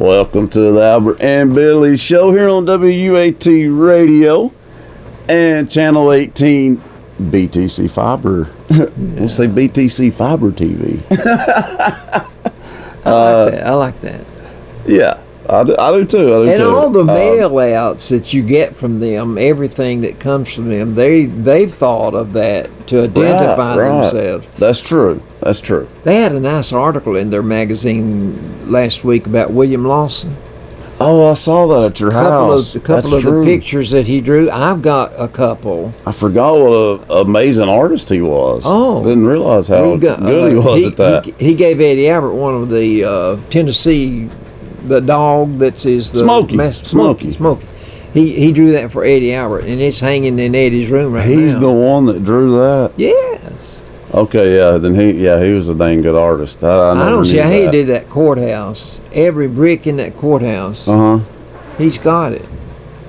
Welcome to the Albert and Billy Show here on WUAT Radio and Channel 18 BTC Fiber. We'll say BTC Fiber TV. I like that. Yeah, I do too. And all the mail outs that you get from them, everything that comes from them, they've thought of that to identify themselves. That's true. That's true. They had a nice article in their magazine last week about William Lawson. Oh, I saw that at your house. A couple of the pictures that he drew. I've got a couple. I forgot what an amazing artist he was. Oh. Didn't realize how good he was at that. He gave Eddie Albert one of the Tennessee, the dog that's his... Smokey. He drew that for Eddie Albert, and it's hanging in Eddie's room right now. He's the one that drew that? Yes. Okay, yeah, then he was a dang good artist. I don't see how he did that courthouse. Every brick in that courthouse. He's got it.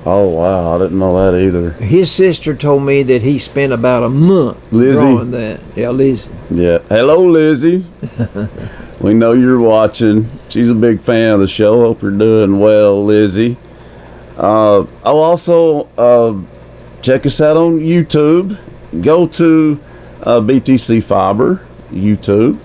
Oh wow, I didn't know that either. His sister told me that he spent about a month drawing that. Yeah, Lizzie. Yeah. Hello, Lizzie. We know you're watching. She's a big fan of the show. Hope you're doing well, Lizzie. Also check us out on YouTube. Go to BTC Fiber YouTube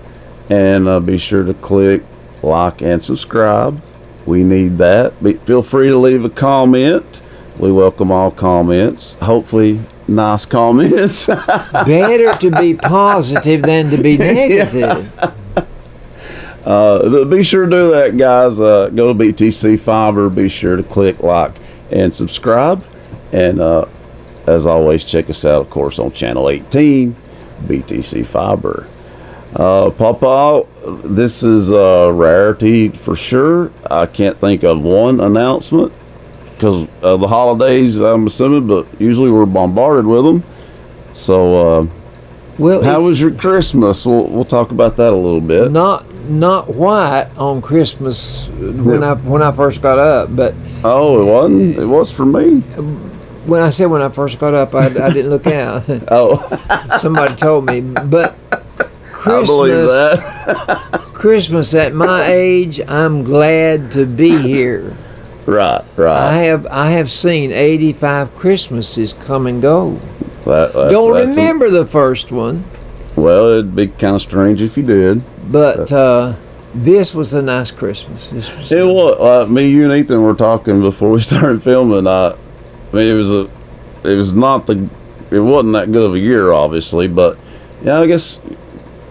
and be sure to click like and subscribe. We need that. Feel free to leave a comment. We welcome all comments, hopefully nice comments. Better to be positive than to be negative. Be sure to do that, guys. Go to BTC Fiber, be sure to click like and subscribe, and as always, check us out, of course, on Channel 18 BTC Fiber. Papa, this is a rarity for sure. I can't think of one announcement because of the holidays, I'm assuming, but usually we're bombarded with them. So, how was your Christmas? We'll talk about that a little bit. Not white on Christmas when I first got up, but it wasn't. It was for me. When I said when I first got up, I didn't look out. Somebody told me. But Christmas, I believe that. Christmas at my age, I'm glad to be here. Right. I have seen 85 Christmases come and go. Don't remember the first one. Well, it'd be kind of strange if you did. But this was a nice Christmas. It was. Me, you, and Ethan were talking before we started filming. I mean, it wasn't that good of a year, obviously, but yeah, I guess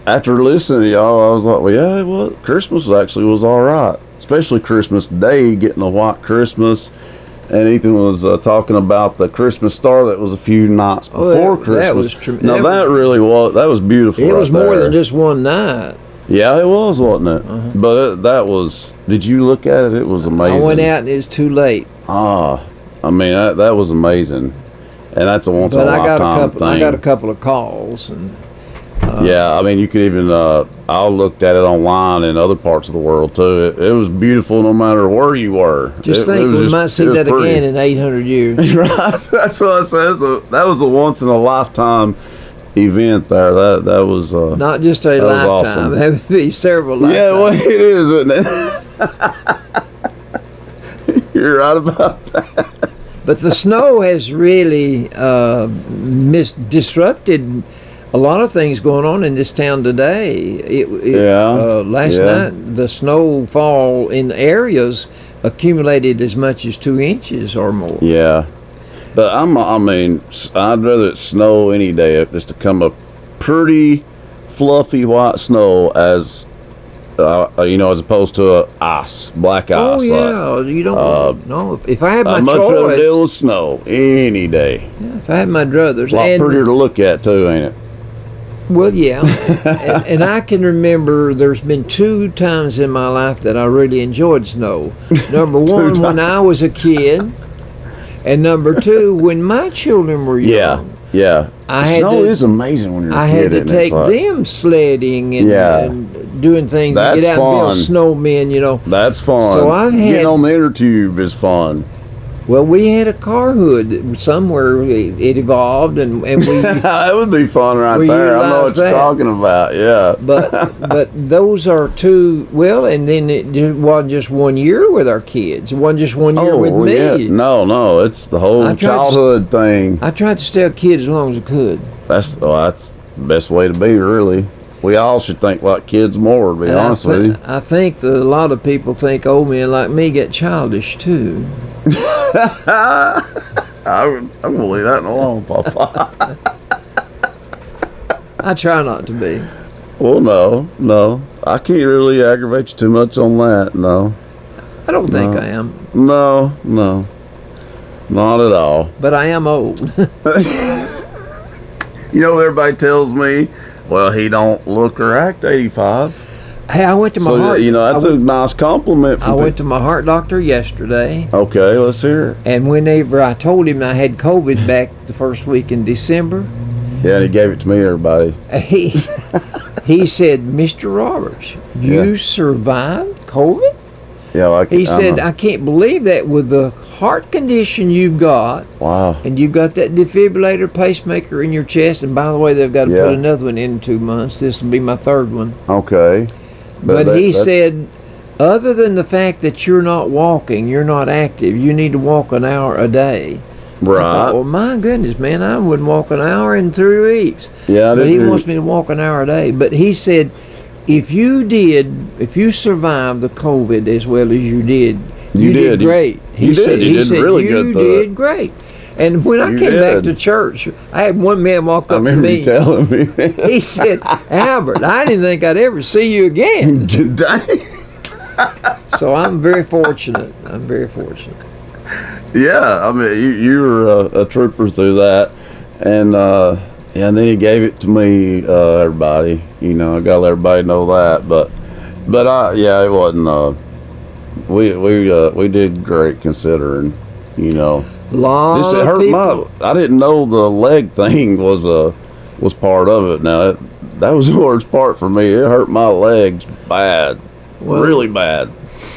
after listening to y'all, I was like, well, yeah, Christmas was all right, especially Christmas Day, getting a white Christmas. And Ethan was talking about the Christmas star that was a few nights before Christmas. That was beautiful. It was more than just one night. Yeah, it was, wasn't it? But that was. Did you look at it? It was amazing. I went out and it's too late. I mean, that was amazing, and that's a once in a lifetime thing. I got a couple of calls, and yeah, I mean, you could even. I looked at it online in other parts of the world too. It was beautiful, no matter where you were. We might see that again in 800 years. Right, that's what I said. That was a once in a lifetime event there. That was not just a lifetime. Awesome. That would be several lifetimes. Yeah, well, it is, isn't it? You're right about that. But the snow has really disrupted a lot of things going on in this town today. Last night, the snowfall in areas accumulated as much as 2 inches or more. Yeah, but I mean, I'd rather it snow any day, just to come a pretty fluffy white snow as as opposed to black ice. Oh yeah, you don't know. If I had my choice, I'd much rather deal with snow any day. Yeah, if I had my druthers, a lot prettier to look at too, ain't it? Well, yeah, and I can remember there's been 2 times in my life that I really enjoyed snow. Number one, when I was a kid, and number 2, when my children were young. Yeah. Snow is amazing when you're a kid. I had to take them sledding and doing things. That's and get out fun. And build snowmen, That's fun. So getting on the inner tube is fun. Well, we had a car hood that somewhere. It evolved, and we. That would be fun right we there. I know what utilized you're that. talking about. Yeah. But those are two. Well, and then it wasn't just 1 year with our kids. It wasn't just 1 year with me. Yeah. No, it's the whole I tried to- childhood thing. I tried to stay a kid as long as I could. That's the best way to be, really. We all should think like kids more, to be And honest with you. I think that a lot of people think old men like me get childish too. I'm going to leave that alone, Papa. I try not to be. Well, no. I can't really aggravate you too much on that, no. I don't think No. I am, No. Not at all. but I am old. You know, everybody tells me, well, he don't look or act 85. Hey, I went to my So, heart. that's a nice compliment I from went to my heart doctor yesterday, Okay, let's hear it. and whenever I told him I had COVID back the first week in December, Yeah, and he gave it to me, everybody. he said, "Mr. Roberts, you Yeah. survived COVID?" Yeah, like He said, "I can't believe that with the heart condition you've got, wow. and you've got that defibrillator pacemaker in your chest. And by the way, they've got to Yeah. put another one in 2 months. This will be my third one." Okay. But he that's- said, other than the fact that you're not walking, you're not active, you need to walk an hour a day. I thought, Right. well, my goodness, man, I wouldn't walk an hour in 3 weeks. Yeah, I But he didn't. wants me to walk an hour a day. But he said, if you survived the COVID as well as you did, You did. great. You did. You did really good, You though. did great. And when I You came back did. to church, I had one man walk I up to remember me. you telling me. He said, "Albert, I didn't think I'd ever see you again." Dang. So I'm very fortunate. Yeah, I mean, you were a trooper through that, and and then he gave it to me. Everybody, I gotta let everybody know that. But it wasn't. We did great considering. A lot This of hurt people. I didn't know the leg thing was part of it. Now that was the worst part for me. It hurt my legs bad, Well, really bad.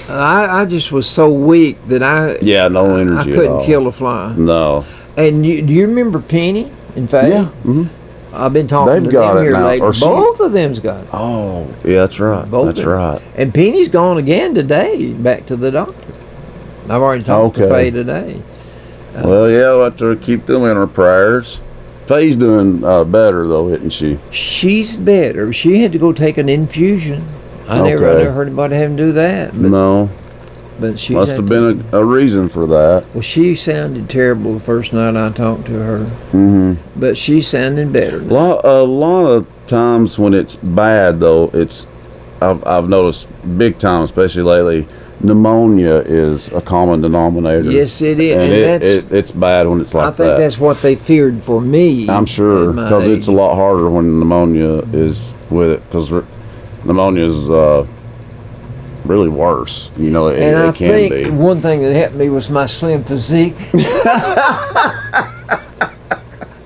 I just was so weak that Yeah, no I energy. at couldn't all. kill a fly. No. And do you remember Penny? In fact, Yeah. hmm I've been talking They've to got them it here now, lately. or she- Both of them's got it. Oh, yeah, that's right. Both That's of them. right. And Penny's gone again today, back to the doctor. I've already talked to Okay. Faye today. Well, yeah, we'll have to keep them in our prayers. Faye's doing better, though, isn't she? She's better. She had to go take an infusion. I never Okay. heard anybody have to do that. But, No. but she Must have been a reason for that. Well, she sounded terrible the first night I talked to her, Mm-hmm. but she's sounding better. A lot of times when it's bad, though, I've noticed big time, especially lately, pneumonia is a common denominator. Yes, it is, And and it's bad when it's like I think that. that's what they feared for me. I'm sure, at my because it's a age. lot harder when pneumonia is with it, because pneumonia is really worse. And It I can think be. one thing that helped me was my slim physique.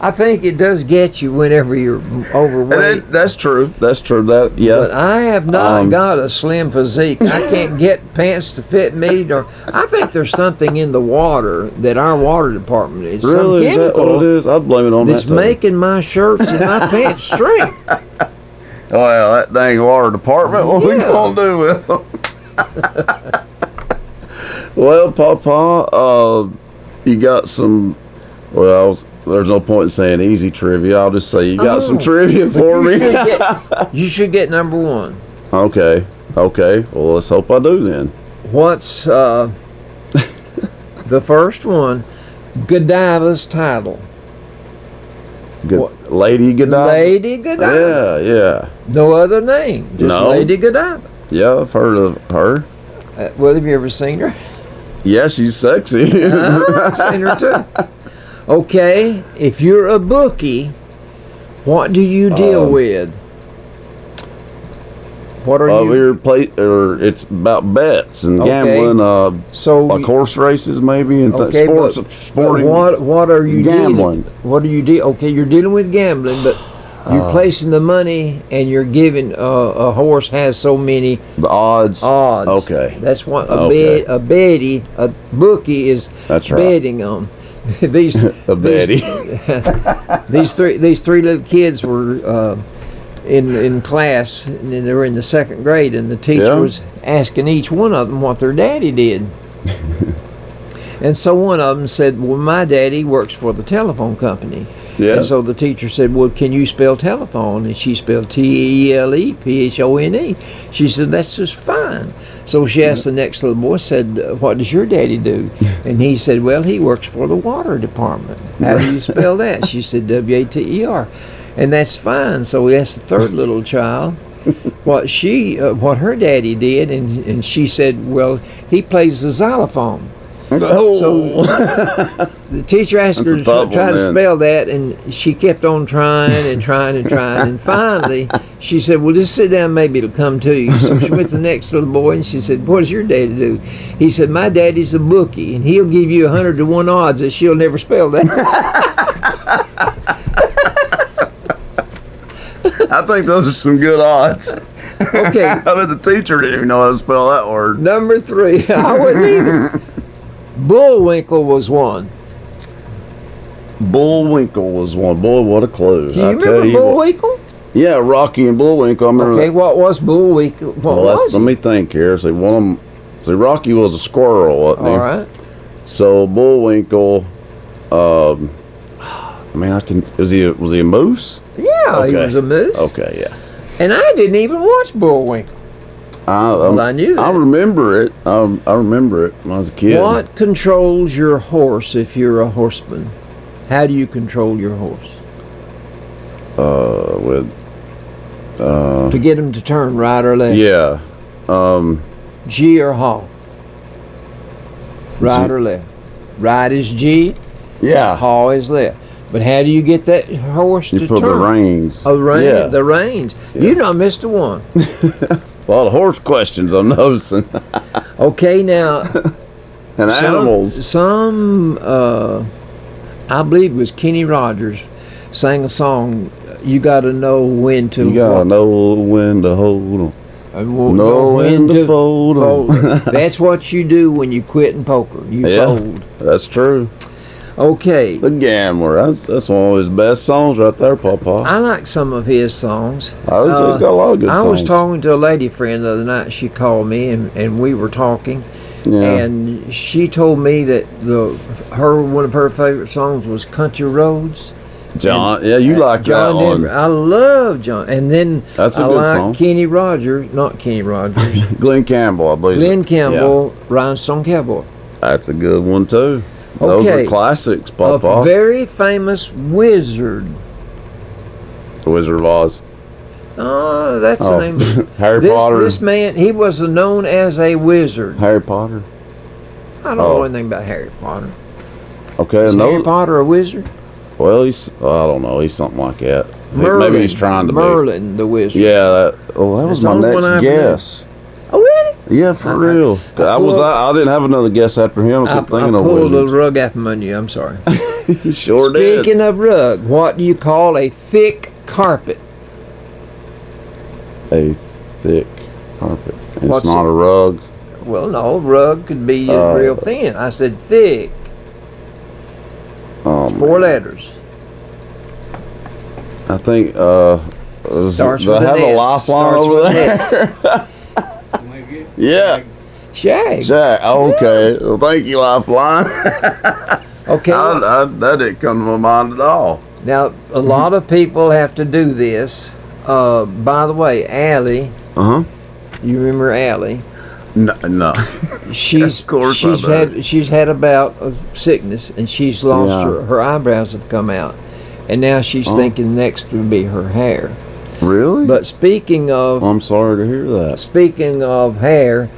I think it does get you whenever you're overweight. And that's true. That's true. That But I have not Um, got a slim physique. I can't get pants to fit me. Or I think there's something in the water that our water department is really, some is that what chemical it is? I'd blame it on that's that. too. making my shirts and my pants shrink. Well, that dang water department. What we Yeah. gonna do with them? Well, Papa, you got some. Well, there's no point in saying easy trivia. I'll just say you got some Oh, trivia But for me. you should get number one. Okay. Well, let's hope I do then. What's the first one? Godiva's title. Good, What? Lady Godiva. Lady Godiva. Yeah. No other name. Just No. Lady Godiva. Yeah, I've heard of her. Well, have you ever seen her? Yeah, she's sexy. I've seen her too. Okay, if you're a bookie, what do you deal with? What are you? It's about bets and Okay. gambling, So like horse races maybe, and okay, sports, but sporting. what are you gambling. What are you Okay, you're dealing with gambling, but You're placing the money, and you're giving a horse has so many The odds. odds. Okay. That's what Okay. a bookie is. That's right. Betting on. these A Betty. these three little kids were in class, and they were in the second grade, and the teacher Yeah. was asking each one of them what their daddy did. And so one of them said, well, my daddy works for the telephone company. Yeah. And so the teacher said, well, can you spell telephone? And she spelled TELEPHONE. She said, that's just fine. So she asked the next little boy, said, what does your daddy do? And he said, well, he works for the water department. How do you spell that? She said, WATER. And that's fine. So we asked the third little child what her daddy did, and she said, well, he plays the xylophone. Oh. So the teacher asked her to try to spell that, and she kept on trying and trying and trying. And finally, she said, well, just sit down, maybe it'll come to you. So she went to the next little boy, and she said, what does your daddy do? He said, my daddy's a bookie, and he'll give you 100 to 1 odds that she'll never spell that. I think those are some good odds. Okay. I bet the teacher didn't even know how to spell that word. Number 3, I wouldn't either. Bullwinkle was one. Bullwinkle was one. Boy, what a clue. Do you I tell remember you what. Bullwinkle? Yeah, Rocky and Bullwinkle. I remember Okay, that. what was Bullwinkle? What was Let he? me think here. See, one of them. See, Rocky was a squirrel, wasn't he? All right. So Bullwinkle. I mean, was he a moose? Yeah, he Okay. was a moose. Okay, yeah. And I didn't even watch Bullwinkle. I knew that. I remember it. I remember it when I was a kid. What controls your horse if you're a horseman? How do you control your horse? To get him to turn right or left? Yeah. G or haw? Right G. or left? Right is G, Yeah. haw is left. But how do you get that horse You to put turn? the reins. Oh, Yeah. the reins. Yeah. You not missed a one. A lot of horse questions I'm noticing. Okay, now And animals. Some I believe it was Kenny Rogers sang a song. You got to know when to. You gotta know when to hold them. Know when to fold 'em. That's what you do when you quit in poker. You Yeah. fold. That's true. Okay. The Gambler. That's one of his best songs right there, Papa. I like some of his songs. He's got a lot of good I songs. was talking to a lady friend the other night. She called me and we were talking. Yeah. And she told me that one of her favorite songs was Country Roads. John, yeah, you like John that one. Denver. I love John. And then That's a I good like song. Kenny Rogers, not Kenny Rogers. Glenn Campbell, I believe. Glenn Campbell, Rhinestone Cowboy. Yeah, that's a good one too. Those Okay. are classics, A Papa. very famous wizard. Wizard of Oz. Oh, that's the name of it. Harry Potter. This man, he was known as a wizard. Harry Potter. I don't know anything about Harry Potter. Okay, Is no. Harry Potter a wizard? Well, I don't know. He's something like that. Merlin, Maybe he's trying to Merlin, the wizard. be. Yeah, that was That's my the only next one I've guess. Oh, really? Yeah, for real. I didn't have another guess after him. I I kept thinking of pulled the wizards. rug out from under you. I'm sorry. You sure did. Speaking of rug, what do you call a thick carpet? A thick carpet. It's What's not it? a rug. Well, no, rug could be real thin. I said thick. Oh, 4 letters. I think Starts do with I have an a S. lifeline Starts over with an there? Maybe. Yeah. Shag. Jack. Okay. Well, thank you, lifeline. Okay. That didn't come to my mind at all. Now, a lot of people have to do this. By the way, Allie, Uh huh. you remember Allie? No. She's Of course I do. she's had a bout of sickness and she's lost Yeah. her eyebrows have come out, and now she's thinking next would be her hair. Really? But speaking of I'm sorry to hear that. hair,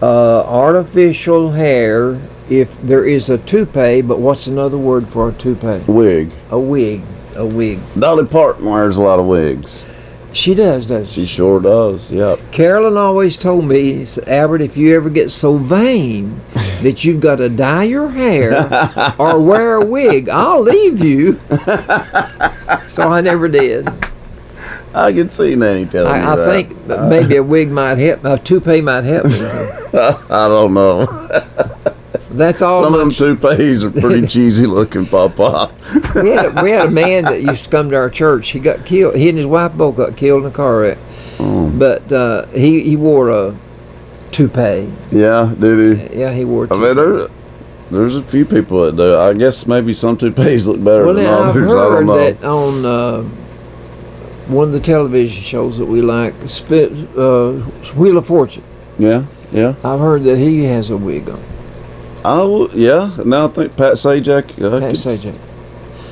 artificial hair. If there is a toupee, but what's another word for a toupee? Wig. A wig. A wig. Dolly Parton wears a lot of wigs. She does, doesn't she? She sure does. Yep. Carolyn always told me, he said, Albert, if you ever get so vain that you've got to dye your hair or wear a wig, I'll leave you. So I never did. I can see Nanny telling me I that. think maybe a wig might help. A toupee might help me. I don't know. That's all. Some of them toupees are pretty cheesy looking, Papa. We had a man that used to come to our church. He got killed. He and his wife both got killed in a car wreck. But he wore a toupee. Yeah, did he? Yeah, he wore a toupee. I mean, there's a few people that do. I guess maybe some toupees look better than Now, others. I've I don't heard know. that on one of the television shows that we like, Wheel of Fortune. Yeah, yeah. I've heard that he has a wig on. Oh, yeah. Now I think Pat Sajak. Pat Sajak.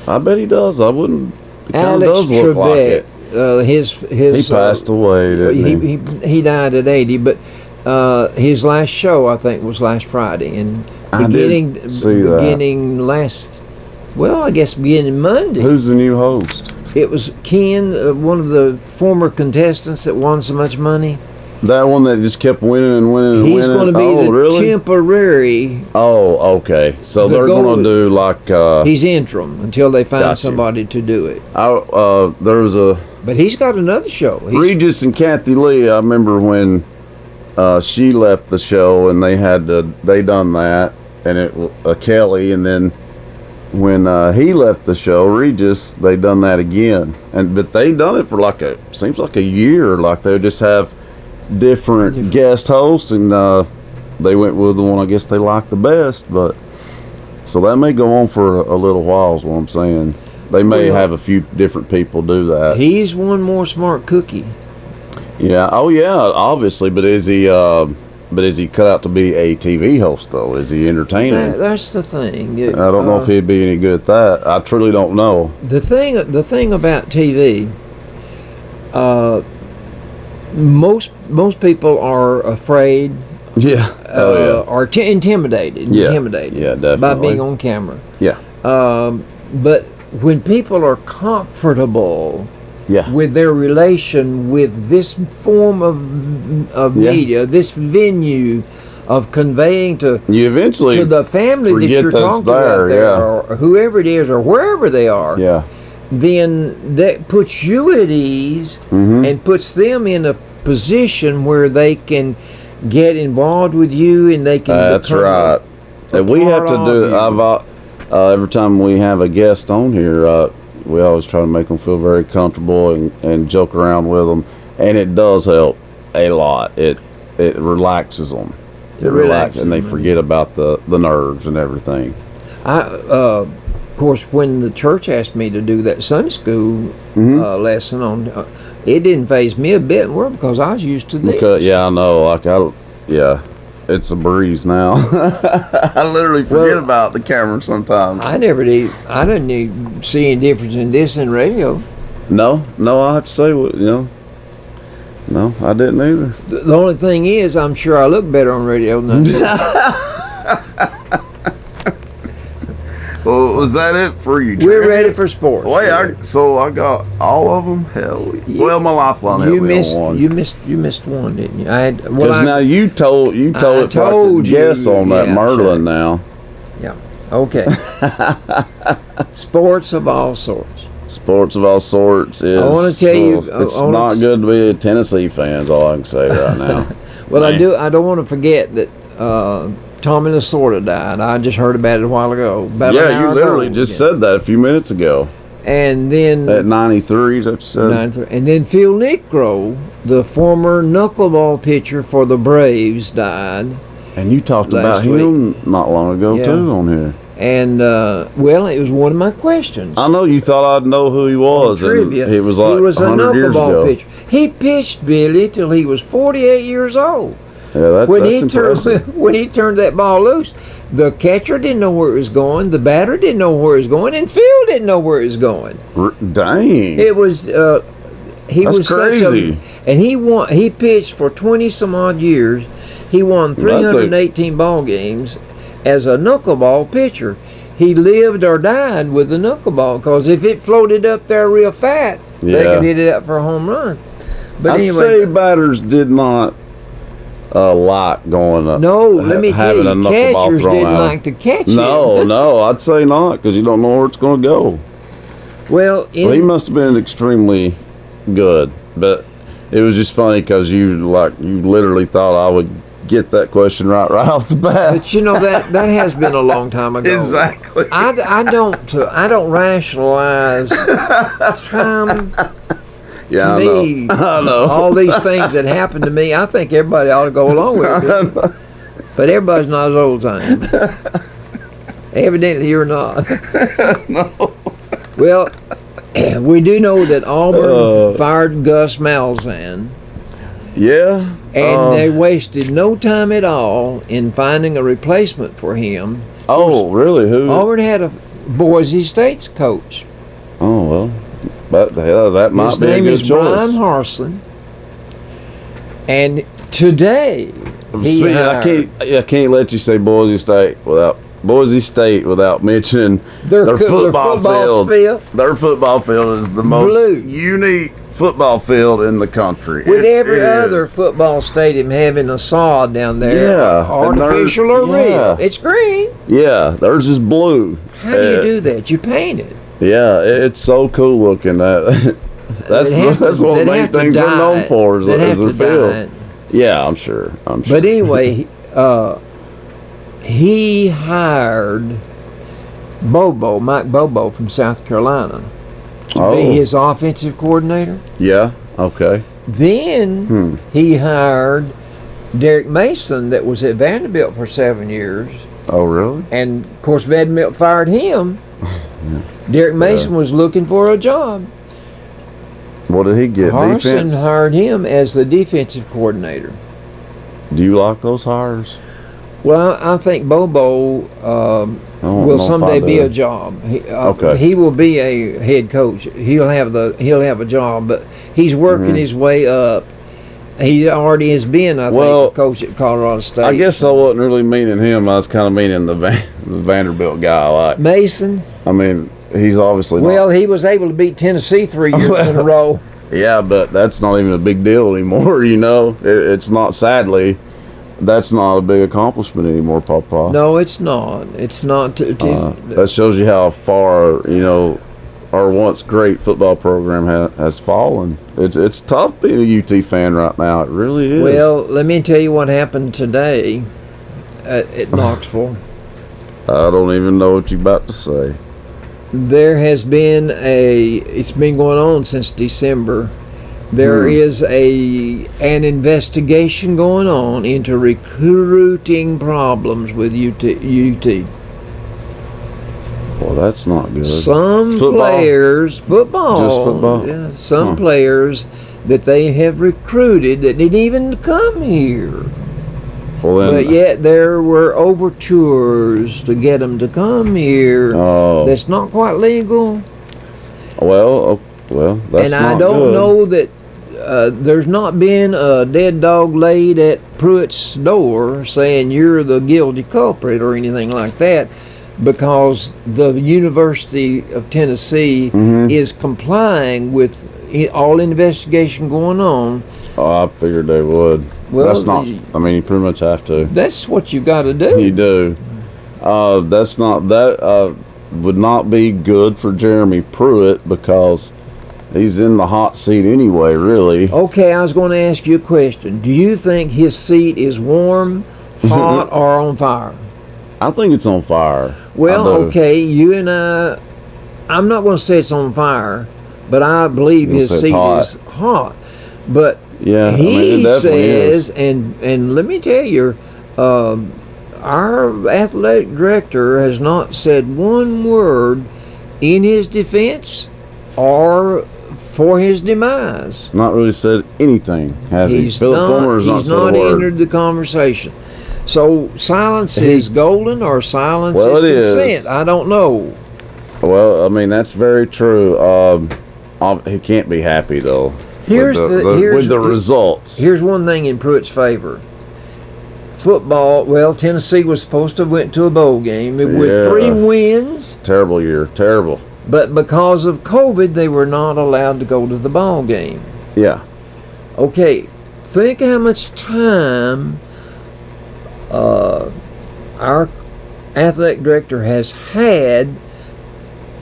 I bet he does. I wouldn't. It kind of Alex does look like it. Trebek, He passed away, didn't he? He died at 80, but his last show, I think, was last Friday. And I did see that. beginning Monday. Who's the new host? It was Ken, one of the former contestants that won so much money. That one that just kept winning and winning and winning? He's going to be really? temporary. Oh, okay. So they're going to do like... he's interim until they find somebody to do it. There was a... But he's got another show. Regis and Kathy Lee, I remember when she left the show and they done that, and it Kelly, and then when he left the show, Regis, they done that again, but they done it for seems like a year. Like they would just have different guest hosts, and they went with the one I guess they liked the best. But so that may go on for a little while, is what I'm saying. They may have a few different people do that. He's one more smart cookie. Yeah. Oh, yeah. Obviously, but is he cut out to be a TV host though? Is he entertaining? That's the thing. I don't know if he'd be any good at that. I truly don't know. The thing about TV, most people are afraid. Yeah. Are intimidated. Yeah. Intimidated. Yeah, definitely. By being on camera. Yeah. But when people are comfortable with their relation with this form of media, this venue of conveying to the family that you're talking about there, or whoever it is, or wherever they are, then that puts you at ease and puts them in a position where they can get involved with you, and they can. That's right. And we have to do. Every time we have a guest on here, we always try to make them feel very comfortable and joke around with them, and it does help a lot. It relaxes them. It relaxes, and they forget about the nerves and everything. Of course, when the church asked me to do that Sunday school lesson on, it didn't faze me a bit, because I was used to this. I know. It's a breeze now. I literally forget about the camera sometimes. I didn't even see any difference in this and radio. No, I have to say, no, I didn't either. The only thing is, I'm sure I look better on radio than I do. Well, was that it for you, Trey? We're ready for sports. So I got all of them. Hell, my lifeline helped me on one. You missed one, didn't you? Now you told it for I could guess on that Merlin now. Yeah. Okay. Sports of all sorts. Sports of all sorts is. I want to tell you, it's not good to be a Tennessee fan. Is all I can say right now. Well, man. I don't want to forget that. Tommy Lasorda died. I just heard about it a while ago. You literally just said that a few minutes ago. And then at 93, is that what you said? 93. And then Phil Niekro, the former knuckleball pitcher for the Braves, died. And you talked about him not long ago too on here. And it was one of my questions. I know you thought I'd know who he was. Trivia. He was like 100 years ago. Pitcher. He pitched, Billy, till he was 48 years old. Yeah, that's impressive. When he turned that ball loose, the catcher didn't know where it was going, the batter didn't know where it was going, and Phil didn't know where it was going. Dang! It was that's crazy. And he pitched for 20 some odd years. He won 318 ball games as a knuckleball pitcher. He lived or died with the knuckleball, because if it floated up there real fat, they could hit it up for a home run. But I'd say batters did not. A lot going up. No, let me tell you, catchers didn't like to catch it. No, I'd say not, because you don't know where it's going to go. Well, so he must have been extremely good. But it was just funny because you literally thought I would get that question right off the bat. But you know that has been a long time ago. Exactly. I don't rationalize time. Yeah, To me, I know. all these things that happened to me, I think everybody ought to go along with it. But everybody's not as old as I am. Evidently, you're not. No. Well, we do know that Auburn fired Gus Malzahn, Yeah. and they wasted no time at all in finding a replacement for him. Oh, really? Who? Auburn had a Boise State's coach. Oh, well. That might His be a name good is choice. Brian Harsin. And today, I can't let you say Boise State without mentioning their football field. Their football field is the most unique football field in the country. With every other football stadium having a sod down there, Yeah, artificial or real. It's green. Yeah, theirs is blue. How do you do that? You paint it. Yeah, it's so cool looking. That's one of the main things they're known for is their field. Yeah, I'm sure. But anyway, he hired Mike Bobo from South Carolina to be his offensive coordinator. Yeah, okay. Then he hired Derek Mason that was at Vanderbilt for 7 years. Oh, really? And, of course, Vanderbilt fired him. Derek Mason was looking for a job. What did he get? Harsin Defense? hired him as the defensive coordinator. Do you like those hires? Well, I think Bobo will someday be a job. He will be a head coach. He'll have a job, but he's working his way up. He already has been, I think, a coach at Colorado State. I guess I wasn't really meaning him. I was kind of meaning the Vanderbilt guy I like. Mason. I mean, he's obviously he was able to beat Tennessee 3 years in a row. Yeah, but that's not even a big deal anymore, you know. It's not, sadly, that's not a big accomplishment anymore, Papa. No, it's not. It's not. That shows you how far, you know, our once great football program has fallen. It's tough being a UT fan right now. It really is. Well, let me tell you what happened today at Knoxville. I don't even know what you're about to say. There has been it's been going on since December. There is an investigation going on into recruiting problems with UT. Well, that's not good. Some players, football. Just football? Yeah, some players that they have recruited that didn't even come here. Well, then, but yet there were overtures to get them to come here. That's not quite legal. Well, that's and not I don't good. know that there's not been a dead dog laid at Pruitt's door saying you're the guilty culprit or anything like that, because the University of Tennessee is complying with all investigation going on. Oh, I figured they would. Well, that's not. I mean, you pretty much have to. That's what you got to do. You do. That would not be good for Jeremy Pruitt because he's in the hot seat anyway. Really. Okay, I was going to ask you a question. Do you think his seat is warm, hot, or on fire? I think it's on fire. Well, okay, you and I'm not going to say it's on fire, but I believe his seat is hot. But yeah, he says, and let me tell you, our athletic director has not said one word in his defense or for his demise. Not really said anything, has he? Philip Fulmer has not said a word. He's not entered the conversation. So silence is golden or silence is consent. I don't know. Well, I mean, that's very true. He can't be happy, though, with the results. Here's one thing in Pruitt's favor. Football, Tennessee was supposed to have went to a bowl game with 3 wins. Terrible year, terrible. But because of COVID, they were not allowed to go to the ball game. Yeah. Okay, think how much time our athletic director has had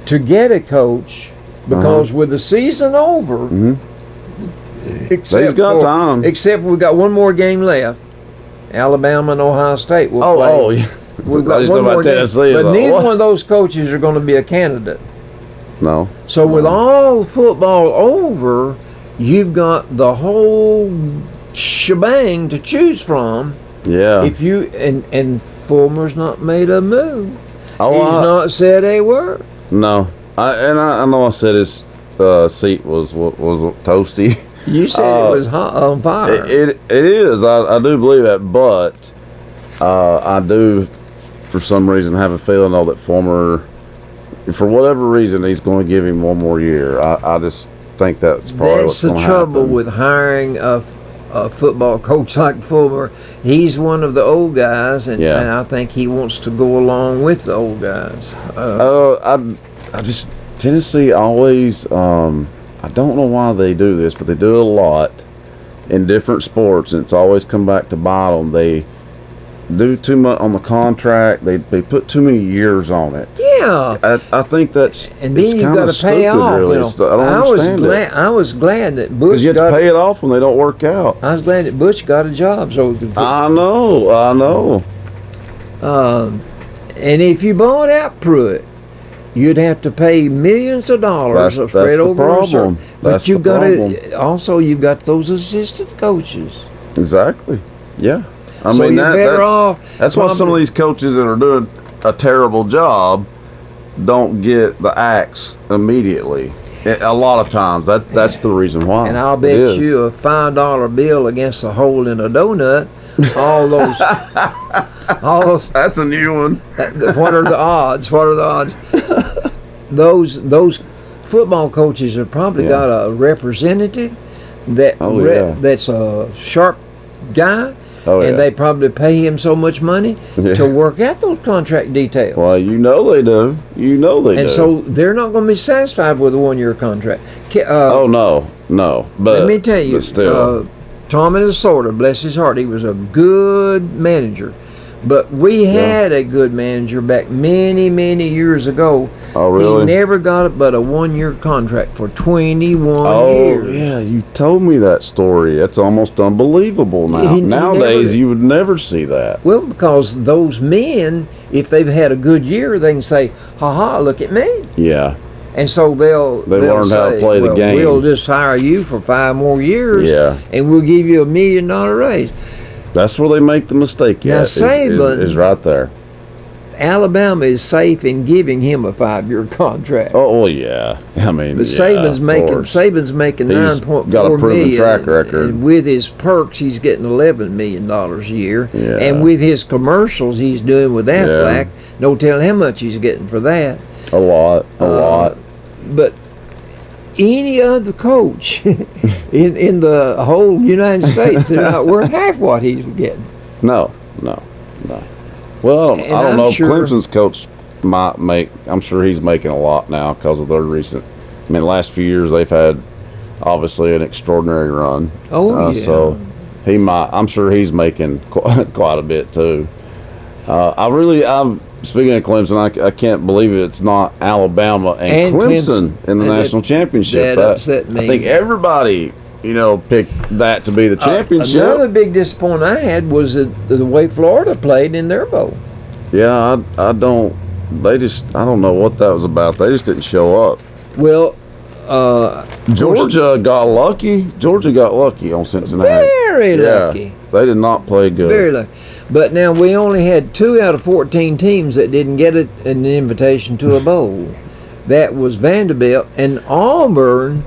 to get a coach, because with the season over, He's got time. Except we got one more game left. Alabama and Ohio State will play. Oh, yeah. We've got Just one about more game. Tennessee. But neither What? one of those coaches are going to be a candidate. No. So with all football over, you've got the whole shebang to choose from. Yeah. If you and Fulmer's not made a move. Oh, He's not said a word. No. I know I said his seat was toasty. You said it was hot on fire. It is. I do believe that, but I do, for some reason, have a feeling though that Fulmer, for whatever reason, he's going to give him one more year. I just think that's probably what's going to happen. That's the trouble with hiring a football coach like Fulmer. He's one of the old guys, and I think he wants to go along with the old guys. I just Tennessee always. I don't know why they do this, but they do it a lot in different sports, and it's always come back to bite them. They do too much on the contract. They put too many years on it. Yeah, I think that's and then you've got to pay off. Really. I don't understand it. I was glad that Bush. Because you have to pay it off when they don't work out. I was glad that Bush got a job, so we could. I know. And if you bought out Pruitt, you'd have to pay millions of dollars spread over a certain. But you've got you've got those assistant coaches. Exactly. Yeah. I so mean, you're better off. That's why some of these coaches that are doing a terrible job don't get the axe immediately. A lot of times, that's the reason why. And I'll bet you a $5 bill against a hole in a donut. All those. That's a new one. What are the odds? What are the odds? Those football coaches have probably got a representative that's a sharp guy. And they probably pay him so much money to work out those contract details. Well, they do. And so they're not going to be satisfied with a one-year contract. No. But let me tell you, Tom Minnesota, bless his heart, he was a good manager. But we had a good manager back many, many years ago. Oh, really? He never got it but a one-year contract for 21 years. Oh, yeah, you told me that story. That's almost unbelievable now. Nowadays, you would never see that. Well, because those men, if they've had a good year, they can say, ha, look at me. Yeah. And so they'll learned how to play the game. We'll just hire you for 5 more years, and we'll give you $1 million raise. That's where they make the mistake. Now, Saban is right there. Alabama is safe in giving him a 5-year contract. Oh, well, yeah. I mean, but Saban's making $9.4 million. Track record. And with his perks, he's getting $11 million a year. Yeah. And with his commercials he's doing with Aflac, no telling how much he's getting for that. A lot. But any other coach in the whole United States, they're not worth half what he's getting. No. Well, I don't know. Sure Clemson's coach might make. I'm sure he's making a lot now because of their recent. I mean, the last few years they've had obviously an extraordinary run. So he might. I'm sure he's making quite a bit too. I'm speaking of Clemson. I can't believe it's not Alabama and Clemson in the national championship. That upset me. I think everybody, picked that to be the championship. Another big disappointment I had was the way Florida played in their bowl. Yeah, I don't know what that was about. They just didn't show up. Well, Georgia got lucky. On Cincinnati. Very lucky. They did not play good. Very lucky. But now we only had 2 out of 14 teams that didn't get an invitation to a bowl. That was Vanderbilt and Auburn.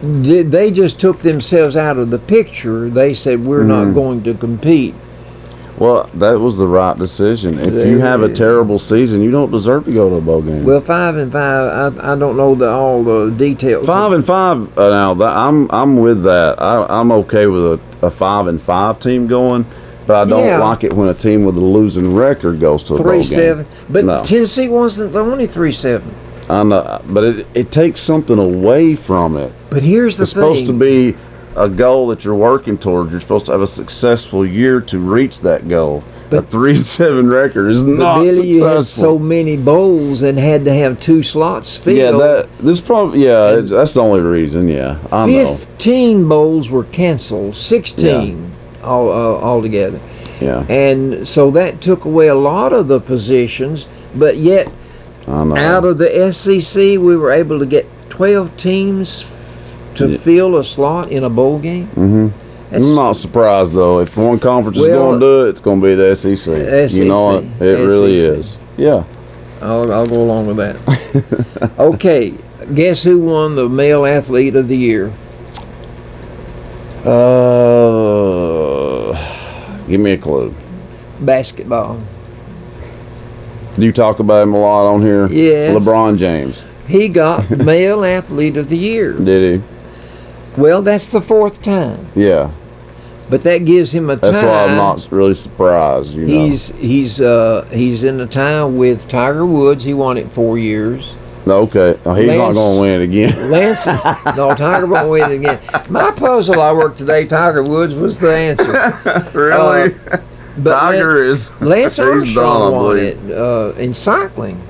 They just took themselves out of the picture. They said, we're not going to compete. Well, that was the right decision. If you have a terrible season, you don't deserve to go to a bowl game. Well, 5-5, I don't know all the details. 5-5. Now, I'm with that. I'm okay with a 5-5 team going, but I don't like it when a team with a losing record goes to a bowl game. 3-7. But Tennessee wasn't the only 3-7. I know, but it takes something away from it. But here's the thing. It's supposed to be a goal that you're working towards. You're supposed to have a successful year to reach that goal. a 3-7 record is But not Billy, you had so successful. many bowls and had to have 2 slots filled. That's the only reason. Yeah, I know. 15 bowls were canceled, 16 altogether. Yeah, And so that took away a lot of the positions, but yet I know. out of the SEC, we were able to get 12 teams to fill a slot in a bowl game. Mm-hmm. I'm not surprised though. If one conference is going to do it, it's going to be the SEC. You know it really is. Yeah. I'll go along with that. Okay, guess who won the male athlete of the year? Give me a clue. Basketball. Do you talk about him a lot on here? Yes. LeBron James. He got male athlete of the year. Did he? Well, that's the 4th time. Yeah. But that gives him a tie. That's why I'm not really surprised. You know. He's in a tie with Tiger Woods. He won it 4 years. Okay. Oh, he's not going to win it again. Tiger won't win it again. My puzzle I worked today, Tiger Woods was the answer. Really? But Tiger is. Lance he's Armstrong done, I won believe. it in cycling.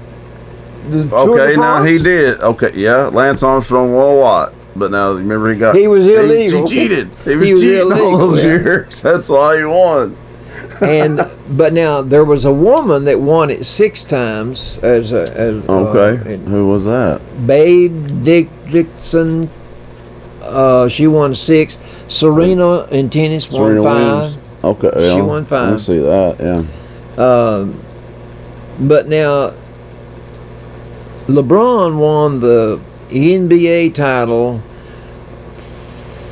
The Tour Okay, de now he France. did. Okay, yeah, Lance Armstrong won a lot. But now, remember, He was illegal. He cheated. He was He was cheating all illegal, those yeah. years. That's why he won. But now there was a woman that won it 6 times Okay. Who was that? Babe Dixon. She won 6. Serena in tennis won Serena 5. Williams. Okay. She Yeah, won 5. I can see that, yeah. But now LeBron won the NBA title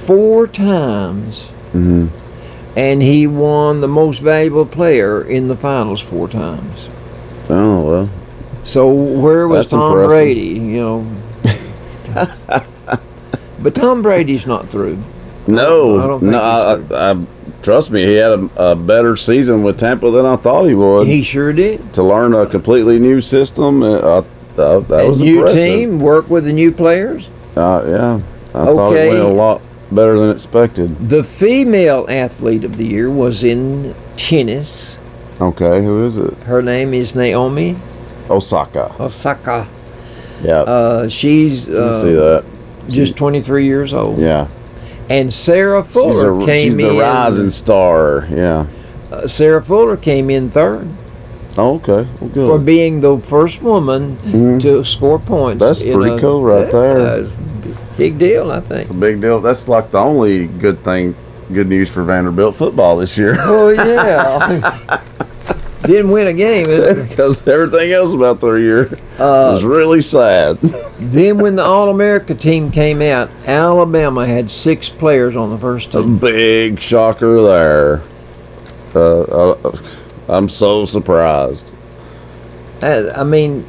4 times. Mm-hmm. And he won the most valuable player in the finals 4 times. Oh, well. So where was That's Tom impressive. Brady? You know, but Tom Brady's not through. No. I don't think he's through. I trust me, he had a better season with Tampa than I thought he would. He sure did. To learn a completely new system, that was new impressive. team, work with the new players. Yeah. I thought it Okay. went a lot better than expected. The female athlete of the year was in tennis. Okay, who is it? Her name is Naomi Osaka. Osaka. Yeah. She's I can see that. just 23 years old. Yeah. And Sarah Fuller She's the rising star. Yeah. Sarah Fuller came in 3rd Oh, okay. Well, good. for being the first woman to score points. That's pretty cool right there. It's a big deal, I think. It's a big deal. That's like the only good news for Vanderbilt football this year. Oh, yeah. Didn't win a game. Because everything else about their year was really sad. Then when the All-America team came out, Alabama had 6 players on the first A team. big shocker there. I'm so surprised. I mean,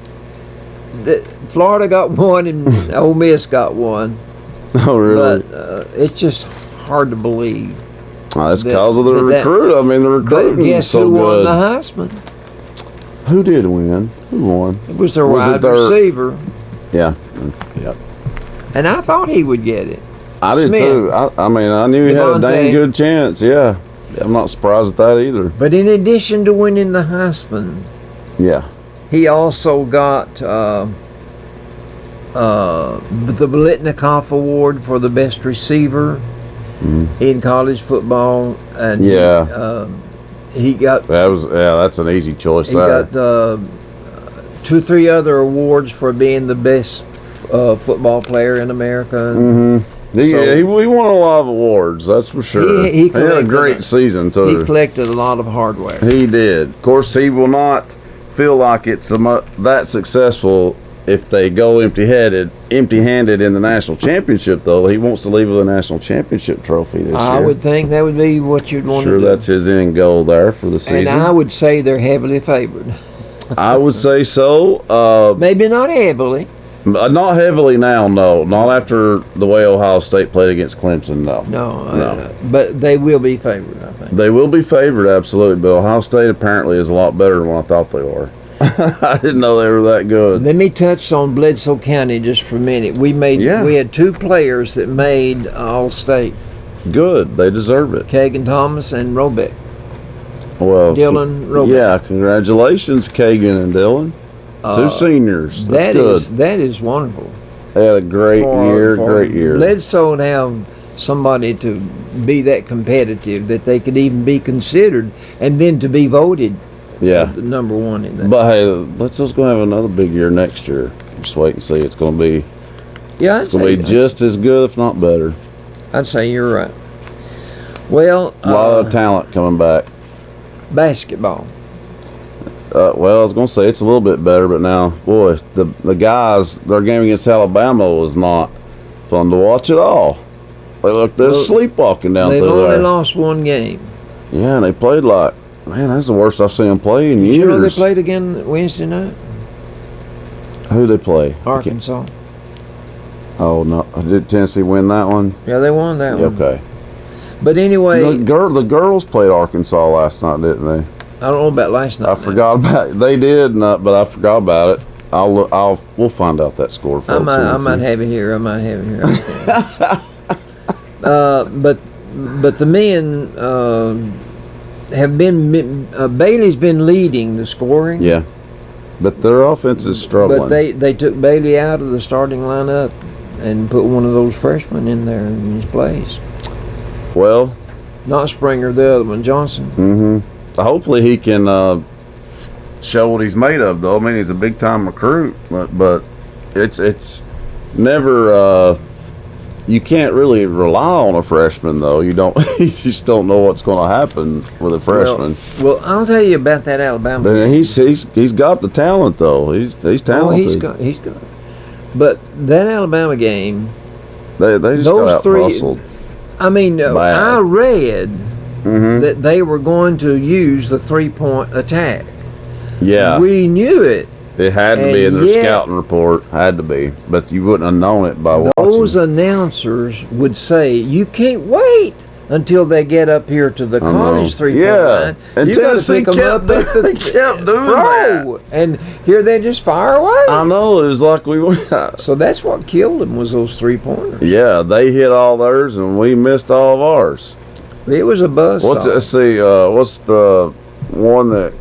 Florida got 1 and Ole Miss got 1. Oh, really? But it's just hard to believe. That's because of the recruit. I mean, the But recruiting guess is so who won good. the Heisman? Who did win? Who won? It was their Was it wide their- receiver. Yeah. Yeah. And I thought he would get it. I did Smith. too. I mean, I knew he had a dang Devontae. good chance. Yeah. I'm not surprised at that either. But in addition to winning the Heisman, Yeah. he also got the Biletnikoff Award for the best receiver in college football, and he got That's an easy choice. he got 2 or 3 other awards for being the best football player in America. He won a lot of awards, that's for sure. He had a great season He too. collected a lot of hardware. He did. Of course, he will not feel like it's that successful if they go empty-handed in the national championship. Though he wants to leave with a national championship trophy this year. I would think that would be what you'd want Sure, to do. that's his end goal there for the season. And I would say they're heavily favored. I would say so. Maybe not heavily. Not heavily now, no. Not after the way Ohio State played against Clemson, no. No. But they will be favored, I think. They will be favored, absolutely. But Ohio State apparently is a lot better than what I thought they were. I didn't know they were that good. Let me touch on Bledsoe County just for a minute. We had 2 players that made All-State. Good. They deserve it. Kagan Thomas and Robeck. Well, Dylan Roback. Yeah, congratulations, Kagan and Dylan. Two seniors. That's good. That is wonderful. They had a great year. Bledsoe to have somebody to be that competitive that they could even be considered, and then to be voted. Number one in that. But hey, Bledsoe's going to have another big year next year. Just wait and see. It's going to be. Yeah, it's going to be just as good, if not better. I'd say you're right. Well, a lot of talent coming back. Basketball. Well, I was going to say it's a little bit better, but now, boy, the guys, their game against Alabama was not fun to watch at all. They're sleepwalking down through there. They've only lost one game. Yeah, and they played like, man, that's the worst I've seen them play in years. Did you know they played again Wednesday night? Who they play? Arkansas. Oh, no. Did Tennessee win that one? Yeah, they won that one. Okay. But anyway. The girls played Arkansas last night, didn't they? I don't know about last night. I forgot about it. They did, but I forgot about it. We'll find out that score. I might have it here. But the men have been. Bailey's been leading the scoring. Yeah, but their offense is struggling. But they took Bailey out of the starting lineup and put one of those freshmen in there in his place. Well, not Springer, the other one, Johnson. Mm-hmm. Hopefully he can show what he's made of, though. I mean, he's a big-time recruit, but it's never you can't really rely on a freshman, though. You just don't know what's going to happen with a freshman. Well, I'll tell you about that Alabama game. He's got the talent, though. He's talented. Oh, he's got it. But that Alabama game, they just got out-hustled. I mean, I read that they were going to use the three-point attack. Yeah. We knew it. It had to be in their scouting report. Had to be. But you wouldn't have known it by watching. Those announcers would say, you can't wait until they get up here to the college three-point line. And Tennessee kept doing that. And here they just fire away. I know. It was like we went. So that's what killed them, was those three-pointers. Yeah, they hit all theirs and we missed all of ours. It was a buzz. Let's see. What's the one that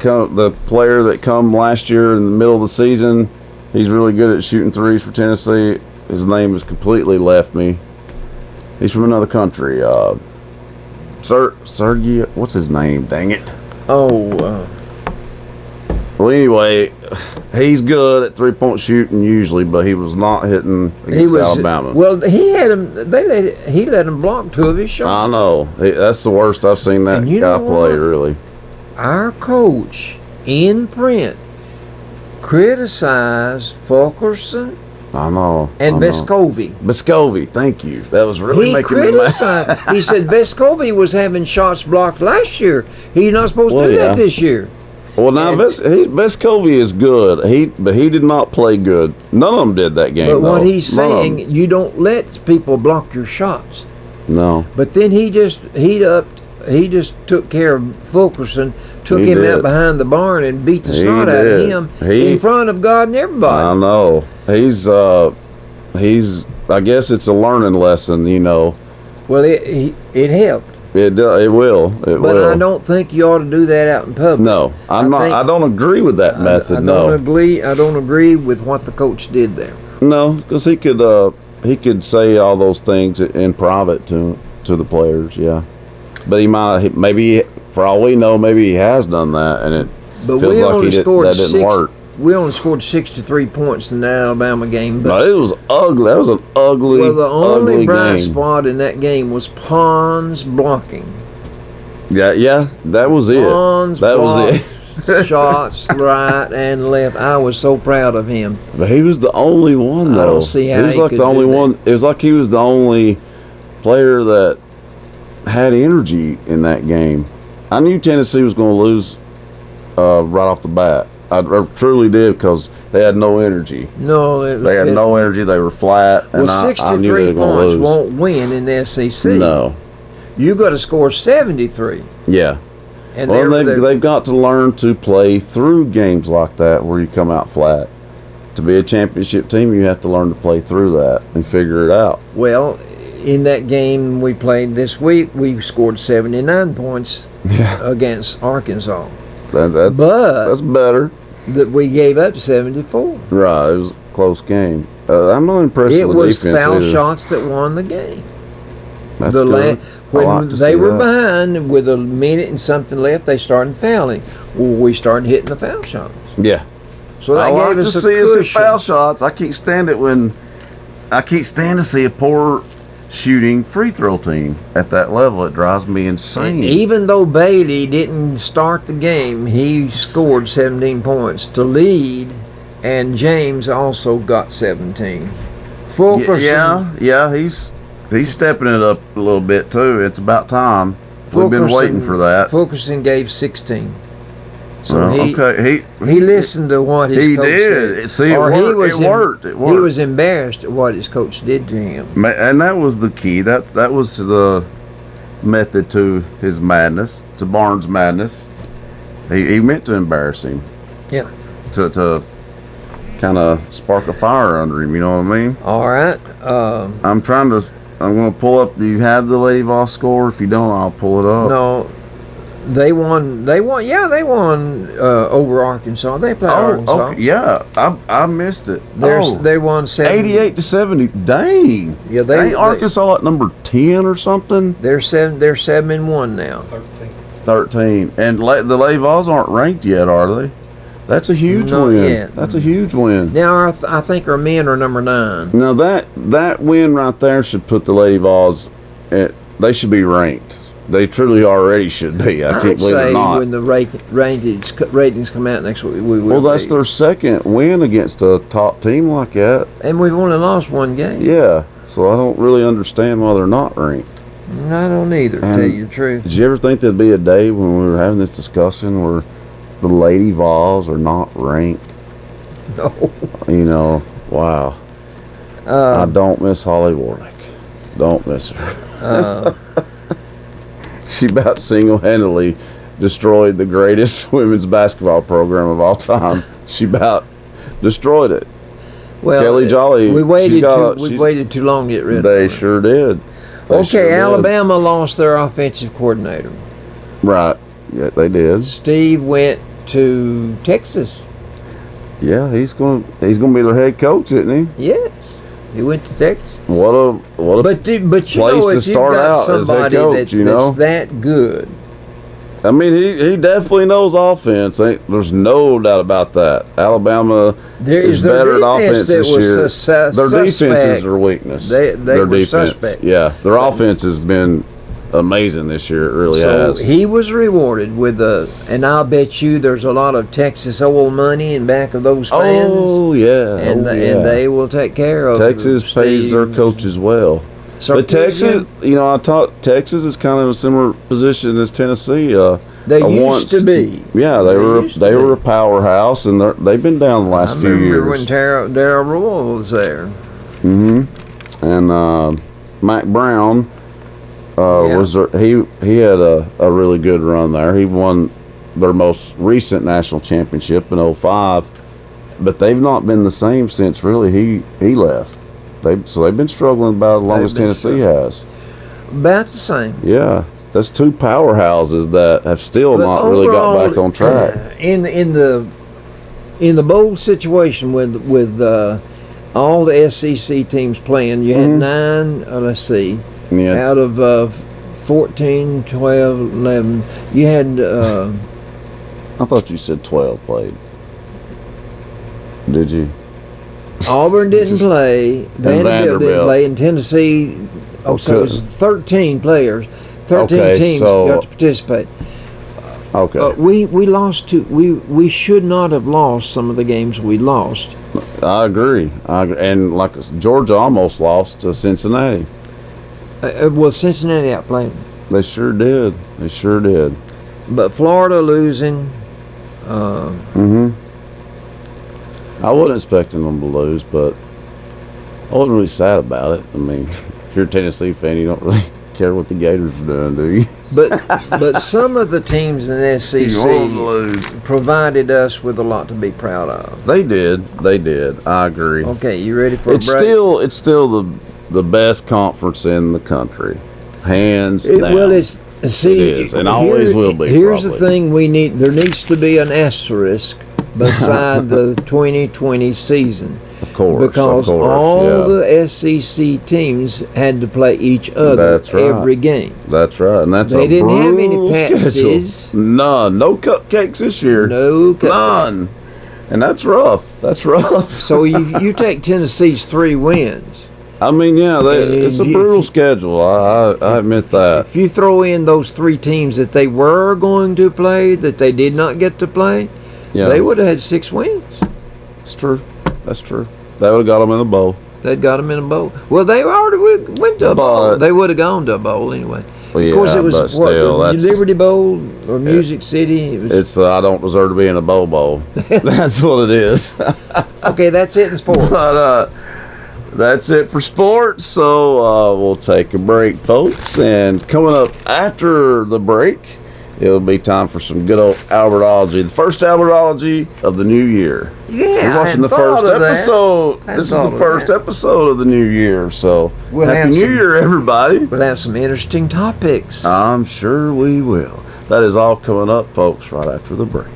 the player that come last year in the middle of the season? He's really good at shooting threes for Tennessee. His name has completely left me. He's from another country. Sergey. What's his name? Dang it. Well, anyway, he's good at three-point shooting usually, but he was not hitting against Alabama. Well, he had him. He let him block two of his shots. I know. That's the worst I've seen that guy play. Really. Our coach in print criticized Fulkerson. I know. And Vescovi. Vescovi, thank you. That was really making me mad. He said Vescovi was having shots blocked last year. He's not supposed to do that this year. Well, now Vescovi is good. But he did not play good. None of them did that game. But what he's saying, you don't let people block your shots. No. But then he just took care of Fulkerson, took him out behind the barn and beat the snot out of him in front of God and everybody. I know. He's I guess it's a learning lesson, you know. Well, it helped. It will. But I don't think you ought to do that out in public. No, I don't agree with that method. I don't agree with what the coach did there. No, because he could say all those things in private to the players. Yeah, but maybe for all we know, maybe he has done that, and it feels like that didn't work. We only scored 63 points in the Alabama game. But it was ugly. That was an ugly game. Well, the only bright spot in that game was Pond's blocking. Yeah, that was it. That was it. Shots right and left. I was so proud of him. But he was the only one, though. I don't see how he was like the only one. It was like he was the only player that had energy in that game. I knew Tennessee was going to lose right off the bat. I truly did, because they had no energy. They had no energy. They were flat. Well, 63 points won't win in the SEC. No. You got to score 73. Yeah. And they've got to learn to play through games like that where you come out flat. To be a championship team, you have to learn to play through that and figure it out. Well, in that game we played this week, we scored 79 points against Arkansas. That's better. That we gave up 74. Right, it was a close game. I'm not impressed It with the was defense foul either. shots that won the game. That's good. When I like to they see were that. behind with a minute and something left, they started fouling. Well, we started hitting the foul shots. Yeah. So that I like gave to us a see us hit cushion. foul shots. I can't stand to see a poor shooting free throw team at that level. It drives me insane. And even though Bailey didn't start the game, he scored 17 points to lead, and James also got 17. Fulkerson, Yeah, he's stepping it up a little bit too. It's about time. We've been waiting for that. Fulkerson gave 16. So Well, he listened to what his coach did. said. See, it Or worked. It worked. He was embarrassed at what his coach did to him. And that was the key. That was the method to his madness, to Barnes' madness. He meant to embarrass him. Yeah. To kind of spark a fire under him. You know what I mean? All right. I'm going to pull up. Do you have the Lady Voss score? If you don't, I'll pull it up. No. They won. Yeah, they won over Arkansas. They played Arkansas. Okay, yeah. I missed it. They won 88-70. Dang. Yeah, Ain't Arkansas at number 10 or something? They're 7-1 now. 13. And the Lady Voss aren't ranked yet, are they? That's a huge Not win. yet. That's a huge win. Now I think our men are number 9. Now that win right there should put the Lady Voss. They should be ranked. They truly already should be. I can't believe it not. When the ratings come out next week, we will. Well, that's their second win against a top team like that. And we've only lost one game. Yeah, so I don't really understand why they're not ranked. I don't either, to tell you the truth. Did you ever think there'd be a day when we were having this discussion where the Lady Vols are not ranked? No. You know, wow. I don't miss Holly Warnick. Don't miss her. She about single-handedly destroyed the greatest women's basketball program of all time. She about destroyed it. Well, Kelly Jolly. We waited too long to get rid of her. They sure did. Alabama lost their offensive coordinator. Right. Yeah, they did. Steve went to Texas. Yeah, he's gonna be their head coach, isn't he? Yes, he went to Texas. What a but you place know, to if start you've got out as head somebody coach, that's that good. I mean, he definitely knows offense. There's no doubt about that. Alabama is better at offense this year. Their defense is their weakness. They their were defense. suspect. Yeah, their offense has been amazing this year. It really has. He was rewarded with and I'll bet you there's a lot of Texas oil money in back of those fans. Oh yeah, and they will take care of Texas pays their coaches well. So but Texas, I thought Texas is kind of a similar position as Tennessee. They used to be. Yeah, they were a powerhouse, and they've been down the last few years. I remember when Darryl Royal was there. Mm-hmm. And Mac Brown was there, he had a really good run there. He won their most recent national championship in 2005, but they've not been the same since really he left. They've been struggling about as long as Tennessee has. About the same. Yeah, that's two powerhouses that have still not really got back on track. In the bowl situation with all the SEC teams playing, you had 9. Let's see, out of 14, 12, 11, you had. I thought you said 12 played. Did you? Auburn didn't play. Vanderbilt didn't play. And Tennessee. So it was 13 players. 13 teams got to participate. Okay. We lost to. We should not have lost some of the games we lost. I agree. And like Georgia almost lost to Cincinnati. Well, Cincinnati outplayed them. They sure did. But Florida losing. I wasn't expecting them to lose, but I wasn't really sad about it. I mean, if you're a Tennessee fan, you don't really care what the Gators are doing, do you? But some of the teams in the SEC provided us with a lot to be proud of. They did. I agree. Okay, you ready for a break? It's still the best conference in the country, hands down. Well, it is, and always will be. Here's probably. the thing: there needs to be an asterisk beside the 2020 season. Of course, because all the SEC teams had to play each other every game. That's right, and they didn't have any passes. None, no cupcakes this year. No cupcakes. None, and that's rough. That's rough. So you take Tennessee's 3 wins. I mean, yeah, it's a brutal schedule. I admit that. If you throw in those 3 teams that they were going to play that they did not get to play, they would have had 6 wins. It's true. That's true. They would have got them in a bowl. They'd got them in a bowl. Well, they already went to a bowl. They would have gone to a bowl anyway. Well, of course, it was still, Liberty Bowl or Music City. It's the I don't deserve to be in a bowl. That's what it is. Okay, that's it in sports. But that's it for sports. So we'll take a break, folks. And coming up after the break, it'll be time for some good old Albertology. The first Albertology of the new year. Yeah, we're watching the first episode. This is the first episode of the new year. So Happy New Year, everybody. We'll have some interesting topics. I'm sure we will. That is all coming up, folks, right after the break.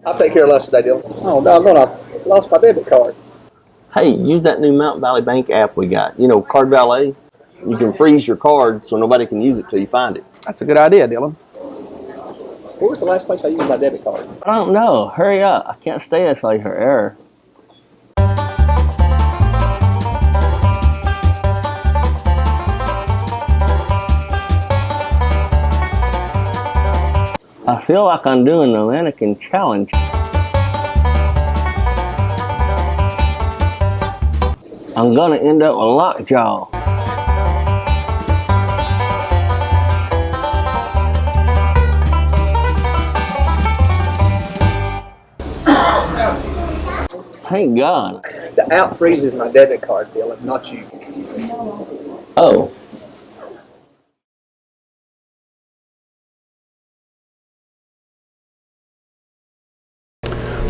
I'll take care of less today, Dylan. Oh, no, I lost my debit card. Hey, use that new Mountain Valley Bank app we got. You know, Card Valet. You can freeze your card so nobody can use it till you find it. That's a good idea, Dylan. Where was the last place I used my debit card? I don't know. Hurry up. I can't stay this late for error. I feel like I'm doing the mannequin challenge. I'm gonna end up with lockjaw. Thank God. The app freezes my debit card, Dylan, not you. Oh.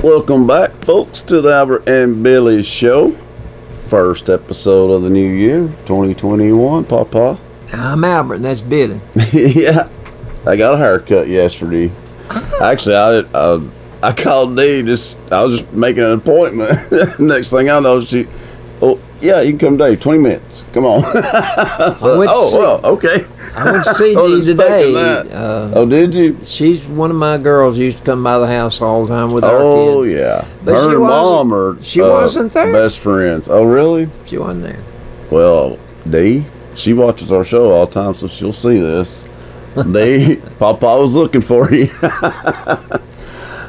Welcome back, folks, to the Albert and Billy Show. First episode of the new year, 2021, Papa. I'm Albert, and that's Billy. Yeah, I got a haircut yesterday. Actually, I called Dee. I was just making an appointment. Next thing I know, yeah, you can come today. 20 minutes. Come on. Okay. I went to see Dee today. Did you? She's one of my girls. Used to come by the house all the time with our kid. Oh, yeah. But her and mom are she wasn't there. Best friends. Oh, really? She wasn't there. Well, Dee, she watches our show all the time, so she'll see this. Dee, Papa was looking for you.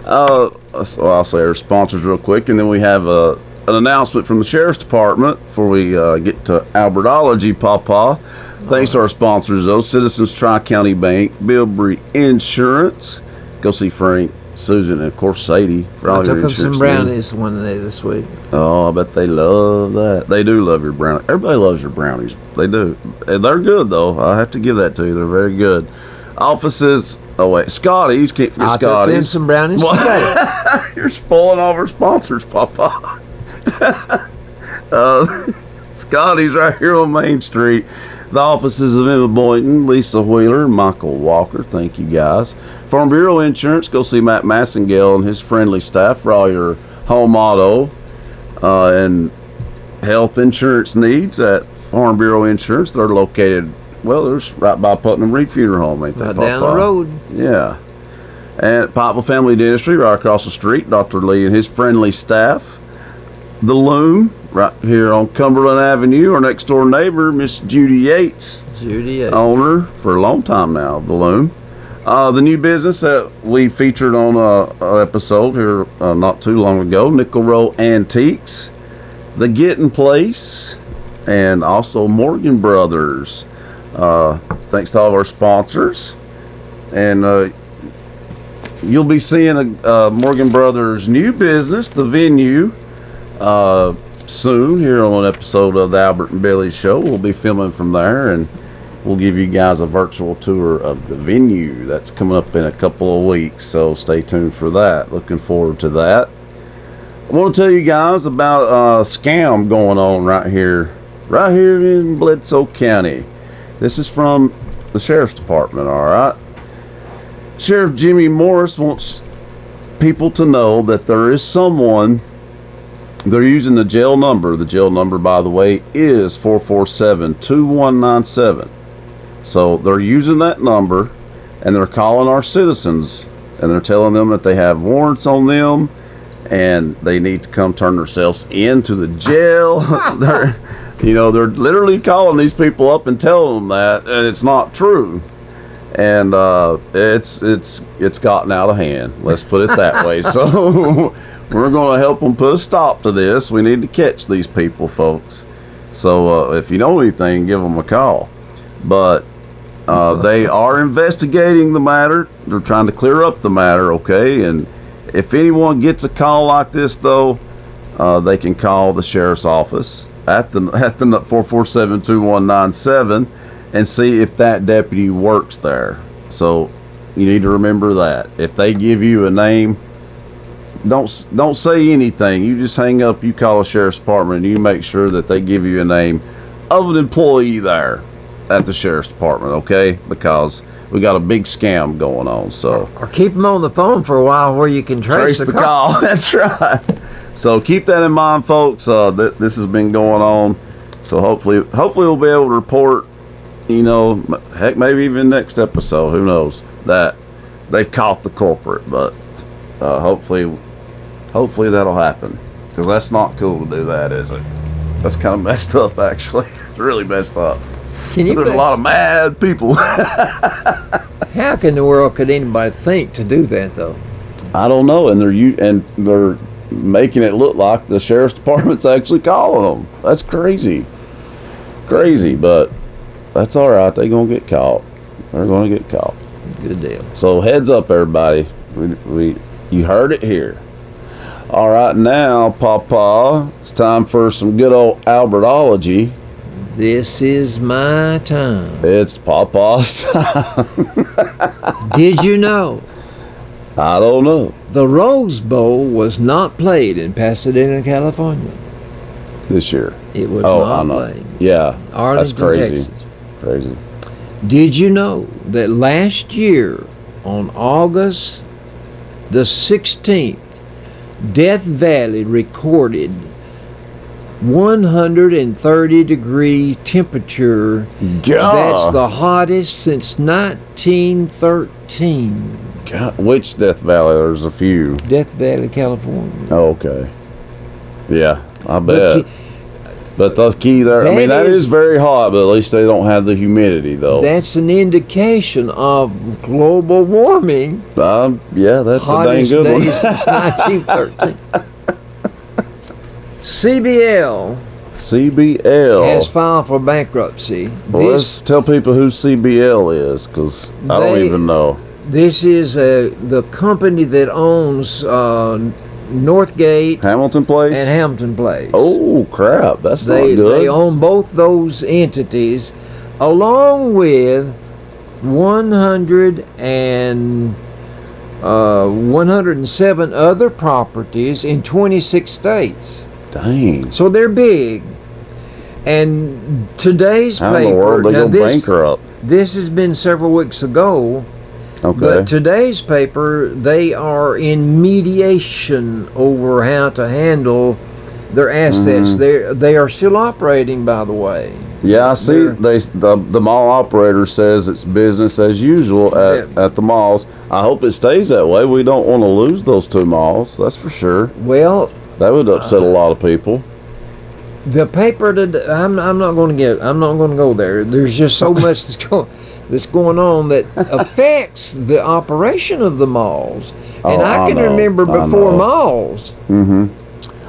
So I'll say our sponsors real quick, and then we have an announcement from the Sheriff's Department before we get to Albertology, Papa. Thanks to our sponsors, though. Citizens Tri-County Bank, Bilbrey Insurance. Go see Frank, Susan, and, of course, Sadie. For all I took them some brownies one day this week. Oh, I bet they love that. They do love your brownies. Everybody loves your brownies. They do. And they're good, though. I have to give that to you. They're very good. Offices. Oh, wait. Scotty's. Can't forget Scotty's. I took them some brownies today. You're spoiling all of our sponsors, Papa. Scotty's right here on Main Street. The offices of Emma Boynton, Lisa Wheeler, and Michael Walker. Thank you, guys. Farm Bureau Insurance. Go see Matt Massengale and his friendly staff for all your home auto and health insurance needs at Farm Bureau Insurance. They're located, there's right by Putnam Reed Funeral Home, ain't they, Papa? Down the road. Yeah. And Pikeville Family Dentistry, right across the street. Dr. Lee and his friendly staff. The Loom, right here on Cumberland Avenue. Our next door neighbor, Miss Judy Yates. Owner for a long time now of The Loom. The new business that we featured on an episode here not too long ago, Nickel Row Antiques. The Getting Place, and also Morgan Brothers. Thanks to all of our sponsors. And you'll be seeing Morgan Brothers' new business, the venue, soon here on an episode of the Albert and Billy Show. We'll be filming from there, and we'll give you guys a virtual tour of the venue. That's coming up in a couple of weeks, so stay tuned for that. Looking forward to that. I want to tell you guys about a scam going on right here in Bledsoe County. This is from the Sheriff's Department, all right? Sheriff Jimmy Morris wants people to know that there is someone, they're using the jail number. The jail number, by the way, is 447-2197. So they're using that number, and they're calling our citizens, and they're telling them that they have warrants on them, and they need to come turn themselves into the jail. they're literally calling these people up and telling them that, and it's not true. And it's gotten out of hand. Let's put it that way. So we're going to help them put a stop to this. We need to catch these people, folks. So if you know anything, give them a call. But they are investigating the matter. They're trying to clear up the matter, okay? And if anyone gets a call like this, though, they can call the sheriff's office at the 447-2197 and see if that deputy works there. So you need to remember that. If they give you a name, don't say anything. You just hang up, you call the sheriff's department, and you make sure that they give you a name of an employee there at the sheriff's department, okay? Because we got a big scam going on. So or keep them on the phone for a while where you can trace the call. That's right. So keep that in mind, folks. This has been going on. So hopefully we'll be able to report, heck, maybe even next episode, who knows, that they've caught the culprit. But hopefully that'll happen, because that's not cool to do that, is it? That's kind of messed up, actually. It's really messed up. There's a lot of mad people. How in the world could anybody think to do that, though? I don't know, and they're making it look like the sheriff's department's actually calling them. That's crazy, but that's all right. They're gonna get caught. They're gonna get caught. Good deal. So heads up, everybody. You heard it here. All right, now, Papa, it's time for some good old Albertology. This is my time. It's Papa's time. Did you know? I don't know. The Rose Bowl was not played in Pasadena, California This year. It was I not know. played. Yeah. Arlington, that's crazy. Texas. Crazy. Did you know that last year on August the 16th, Death Valley recorded 130-degree temperature. God. That's the hottest since 1913. God. Which Death Valley? There's a few. Death Valley, California. Oh, okay. Yeah, I bet. But the key there, that is very hot, but at least they don't have the humidity, though. That's an indication of global warming. Yeah, that's a dang good one. Hottest days since 1913. CBL has filed for bankruptcy. Well, let's tell people who CBL is, because I don't even know. This is the company that owns Northgate, Hamilton Place, and Hamilton Place. Oh crap, that's not good. They own both those entities, along with 107 other properties in 26 states. Dang. So they're big. And today's How paper, in the world they go bankrupt? This has been several weeks ago. Okay. But today's paper, they are in mediation over how to handle their assets. They are still operating, by the way. Yeah, I see. The mall operator says it's business as usual at the malls. I hope it stays that way. We don't want to lose those two malls. That's for sure. Well, that would upset a lot of people. The paper that I'm not going to go there. There's just so much that's going on that affects the operation of the malls. And I can remember before malls.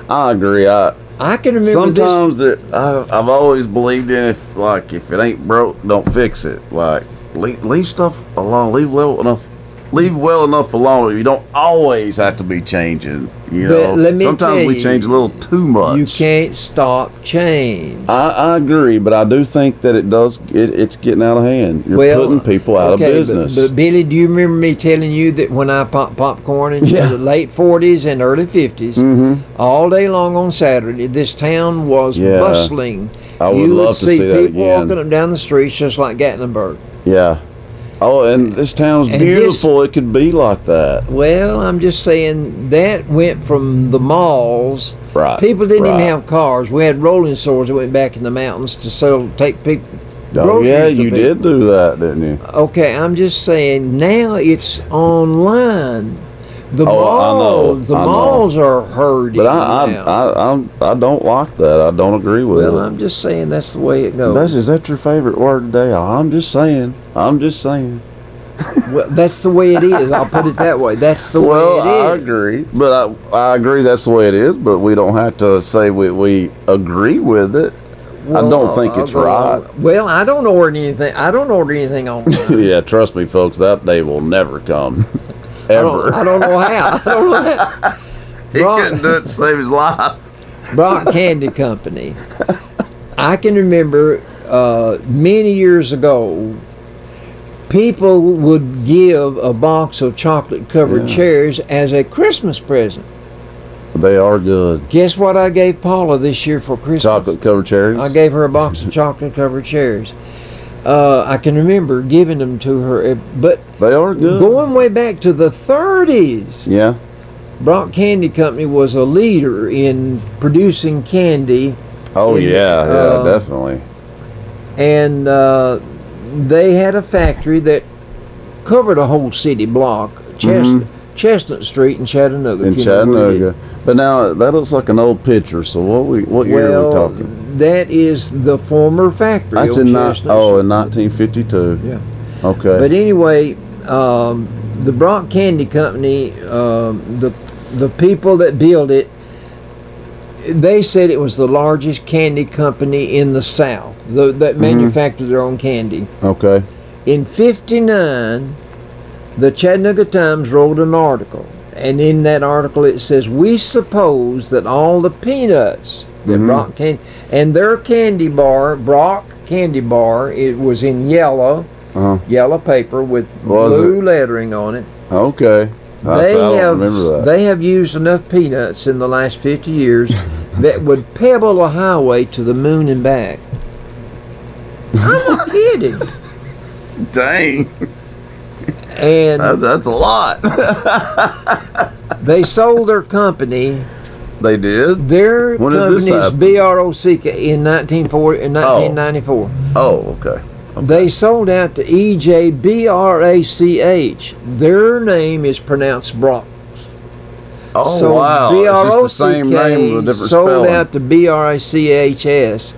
I agree. I can remember sometimes I've always believed in if it ain't broke, don't fix it. Like leave stuff alone, leave well enough alone. You don't always have to be changing. You know, let me sometimes tell we you, change a little too much. You can't stop change. I agree, but I do think that it's getting out of hand. You're putting people out of business. But Billy, do you remember me telling you that when I popped popcorn in the late 40s and early 50s, all day long on Saturday, this town was bustling. I would love to see that again. People walking up down the streets just like Gatlinburg. Yeah. Oh, and this town's beautiful. It could be like that. Well, I'm just saying that went from the malls. Right. People didn't even have cars. We had rolling stores that went back in the mountains to take people. Oh, yeah, you did do that, didn't you? Okay, I'm just saying now it's online. The malls are hurting. But I don't like that. I don't agree with it. Well, I'm just saying that's the way it goes. Is that your favorite word today? I'm just saying. Well, that's the way it is. I'll put it that way. That's the way it is. Well, I agree. But I agree that's the way it is, but we don't have to say we agree with it. Well, I don't think it's right. Well, I don't order anything online. Yeah, trust me, folks, that day will never come. Ever. I don't know how. He couldn't do it to save his life. Brock Candy Company. I can remember many years ago, people would give a box of chocolate-covered cherries as a Christmas present. They are good. Guess what I gave Paula this year for Christmas? Chocolate-covered cherries? I gave her a box of chocolate-covered cherries. I can remember giving them to her, but they are good. Going way back to the 30s. Yeah. Brock Candy Company was a leader in producing candy. Oh, yeah, definitely. And they had a factory that covered a whole city block, Chestnut Street in Chattanooga. But now that looks like an old picture. So what year are we talking? That is the former factory. That's in 1952. Yeah. Okay. But anyway, the Brock Candy Company, the people that built it, they said it was the largest candy company in the South that manufactured their own candy. Okay. In '59, the Chattanooga Times wrote an article, and in that article it says, "We suppose that all the peanuts that Brock Candy and their candy bar, Brock Candy Bar, it was in yellow paper with blue lettering on it. Okay." They have used enough peanuts in the last 50 years that would pebble a highway to the moon and back. I'm not kidding. Dang. And that's a lot. They sold their company. They did? Their company's BROC in 1994. Oh, okay. They sold out to EJBRACH. Their name is pronounced Brock. Oh, so wow. BROCK it's just the same name with a different sold spelling. out to BRACHS.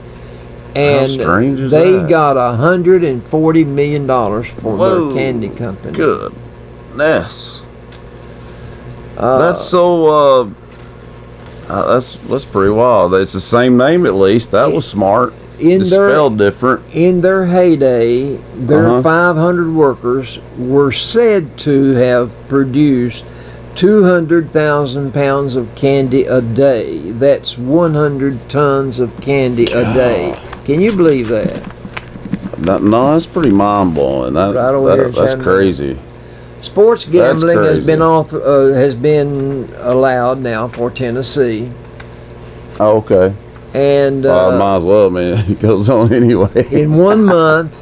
And how strange is they that? got $140 million for their candy company. Goodness. That's so, that's pretty wild. It's the same name at least. That was smart. It's spelled different. In their heyday, their 500 workers were said to have produced 200,000 pounds of candy a day. That's 100 tons of candy a day. Can you believe that? No, that's pretty mind-blowing. That's crazy. Sports gambling has been allowed now for Tennessee. Oh, okay. And might as well, man. It goes on anyway. In 1 month,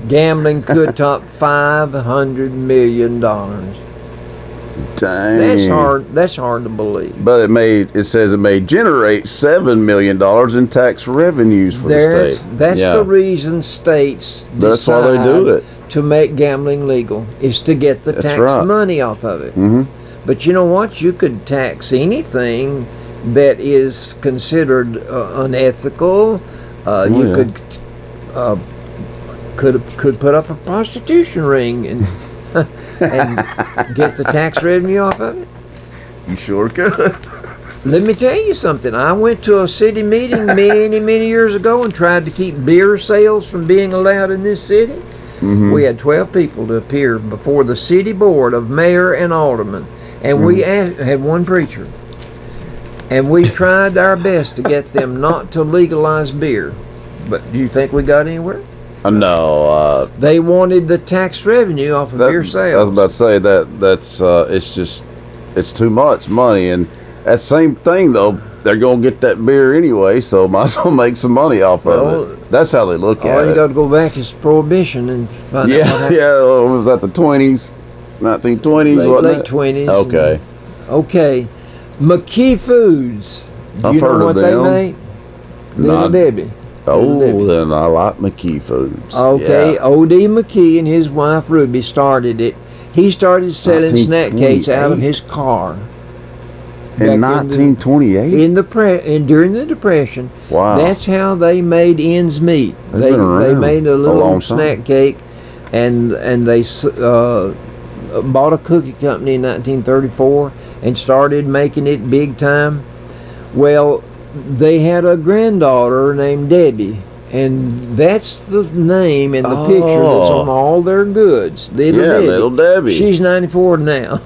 gambling could top $500 million. Dang. That's hard to believe. But it says it may generate $7 million in tax revenues for the state. That's the reason states That's why they do it. To make gambling legal is to get the tax money off of it. But you know what? You could tax anything that is considered unethical. Could put up a prostitution ring and and get the tax revenue off of it. You sure could. Let me tell you something. I went to a city meeting many years ago and tried to keep beer sales from being allowed in this city. We had 12 people to appear before the city board of mayor and aldermen, and we had one preacher. And we tried our best to get them not to legalize beer. But do you think we got anywhere? No. They wanted the tax revenue off of beer sales. I was about to say that's it's too much money, and that same thing though. They're gonna get that beer anyway, so might as well make some money off of it. That's how they look at it. All you got to go back is Prohibition and find out what happened. Yeah. What was that, the 20s, 1920s? Late 20s. Okay. Okay. McKee Foods. Do you know what they make? Little Debbie. Oh, then I like McKee Foods. Okay, Yeah. O.D. McKee and his wife Ruby started it. He started selling snack cakes out of his car. In 1928? During the Depression. Wow. That's how they made ends meet. They made a little snack cake, and they bought a cookie company in 1934 and started making it big time. Well, they had a granddaughter named Debbie, and that's the name in the picture that's on all their goods. Little Debbie. She's 94 now.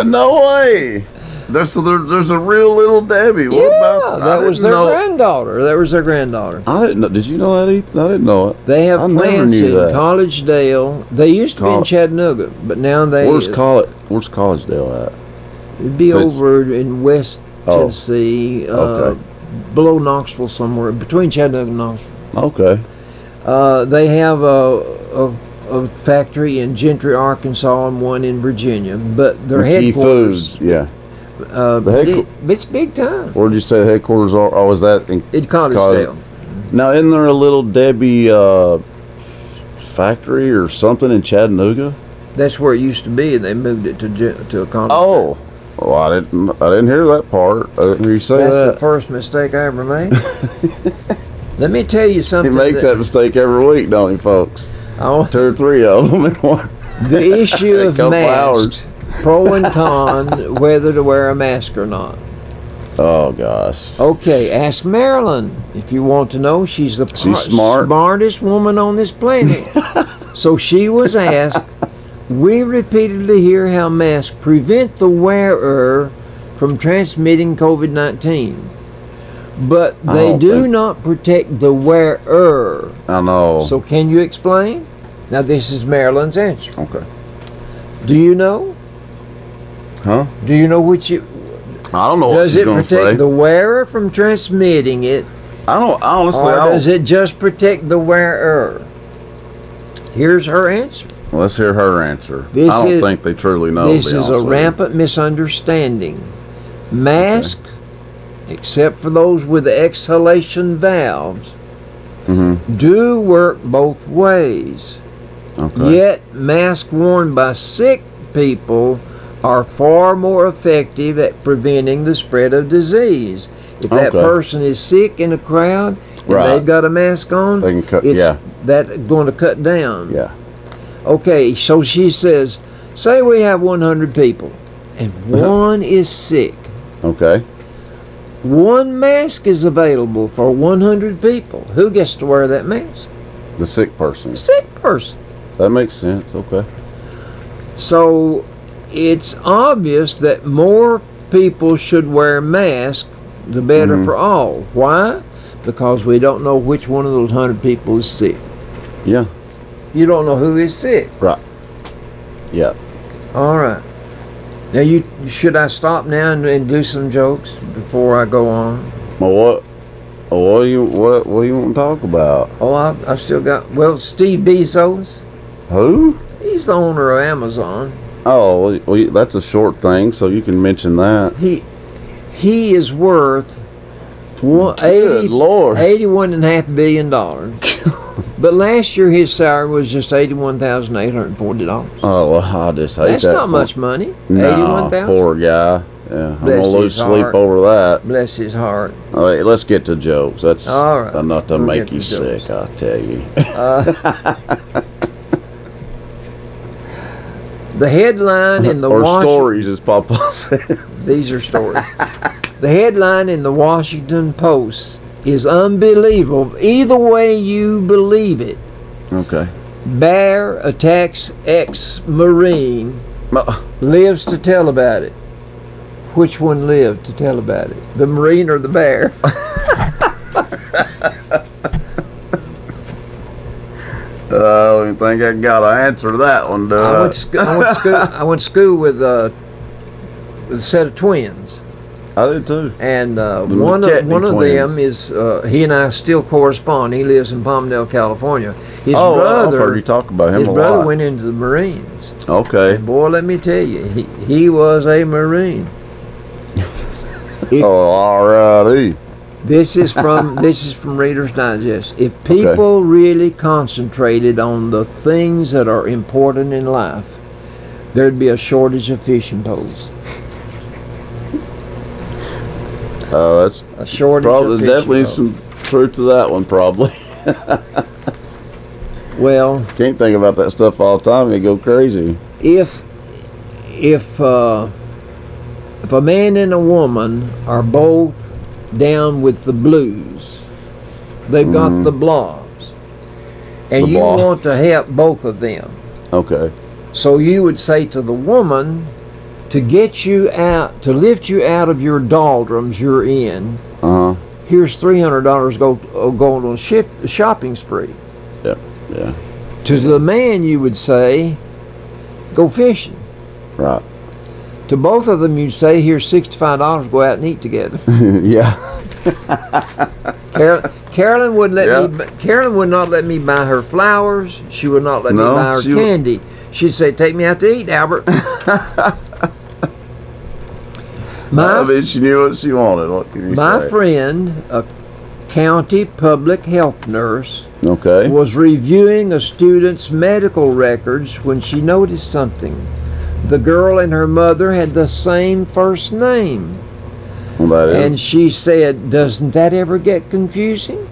No way. There's a real Little Debbie. What about that? Was their granddaughter. That was their granddaughter. I didn't know. Did you know that, Ethan? I didn't know it. They have plants in Collegedale. They used to be in Chattanooga, but now they. Where's Collegedale at? It'd be over in West Tennessee, below Knoxville somewhere, between Chattanooga and Knoxville. Okay. They have a factory in Gentry, Arkansas, and one in Virginia, but their headquarters. Foods, yeah. It's big time. Where did you say the headquarters are? Oh, is that in Collegedale? Now, isn't there a Little Debbie factory or something in Chattanooga? That's where it used to be, and they moved it to Collegedale. Oh, well, I didn't hear that part. I didn't hear you say that. That's the first mistake I ever made. Let me tell you something. He makes that mistake every week, don't he, folks? 2 or 3 of them in one. The issue of masks, pro and con, whether to wear a mask or not. Oh, gosh. Okay, ask Marilyn if you want to know. She's the smartest woman on this planet. So she was asked, we repeatedly hear how masks prevent the wearer from transmitting COVID-19. But they do not protect the wearer. I know. So can you explain? Now this is Marilyn's answer. Okay. Do you know? Huh? Do you know which you... I don't know what she's going to say. Does it protect the wearer from transmitting it? I don't, honestly, or does it just protect the wearer? Here's her answer. Well, let's hear her answer. I don't think they truly know. This is a rampant misunderstanding. Mask, except for those with the exhalation valves, do work both ways. Okay. Yet, masks worn by sick people are far more effective at preventing the spread of disease. If that person is sick in a crowd and they've got a mask on, they can cut, that's going to cut down. Yeah. Okay, so she says, say we have 100 people and one is sick. Okay. One mask is available for 100 people. Who gets to wear that mask? The sick person. The sick person. That makes sense. Okay. So it's obvious that more people should wear masks, the better for all. Why? Because we don't know which one of those 100 people is sick. Yeah. You don't know who is sick. Right. Yeah. All right. Now, should I stop now and do some jokes before I go on? Well, what do you want to talk about? Oh, I still got, Steve Bezos. Who? He's the owner of Amazon. Oh, well, that's a short thing, so you can mention that. He is worth $81.5 billion. But last year his salary was just $81,840. Oh, well, I just hate that. That's not much money. No, poor guy. Yeah, I'm gonna lose sleep over that. Bless his heart. All right, let's get to jokes. That's all right. Enough to make you sick, I'll tell you. The headline in the or stories, as Papa said. These are stories. The headline in the Washington Post is unbelievable. Either way you believe it. Okay. Bear attacks ex-Marine, Oh, lives to tell about it. Which one lived to tell about it? The Marine or the bear? I don't even think I got an answer to that one, dude. I went to school with a set of twins. I did too. And McCartney one of twins. them is he and I still correspond. He lives in Palmdale, California. His I've brother, heard you talk about him his a brother lot. went into the Marines. Okay. And boy, let me tell you, he was a Marine. Alrighty. This is from Reader's Digest. If people really concentrated on the things that are important in life, there'd be a shortage of fishing poles. That's A shortage probably of there's fishing definitely poles. some truth to that one. Probably. Well, Can't think about that stuff all the time. You go crazy. if a man and a woman are both down with the blues, they've got the blobs, and The you blobs. want to help both of them. Okay. So you would say to the woman, to get you out, to lift you out of your doldrums you're in, here's $300. Go on a shopping spree. Yeah. Yeah. To the man, you would say, go fishing. Right. To both of them, you'd say, here's $65. Go out and eat together. Yeah. Carolyn would let Yeah. me. Carolyn would not let me buy her flowers. She would not let me No, buy her she would- candy. She'd say, "Take me out to eat, Albert." I mean, she knew what she wanted. What can you My say? friend, a county public health nurse, Okay. was reviewing a student's medical records when she noticed something. The girl and her mother had the same first name. Well, that is. And she said, "Doesn't that ever get confusing?"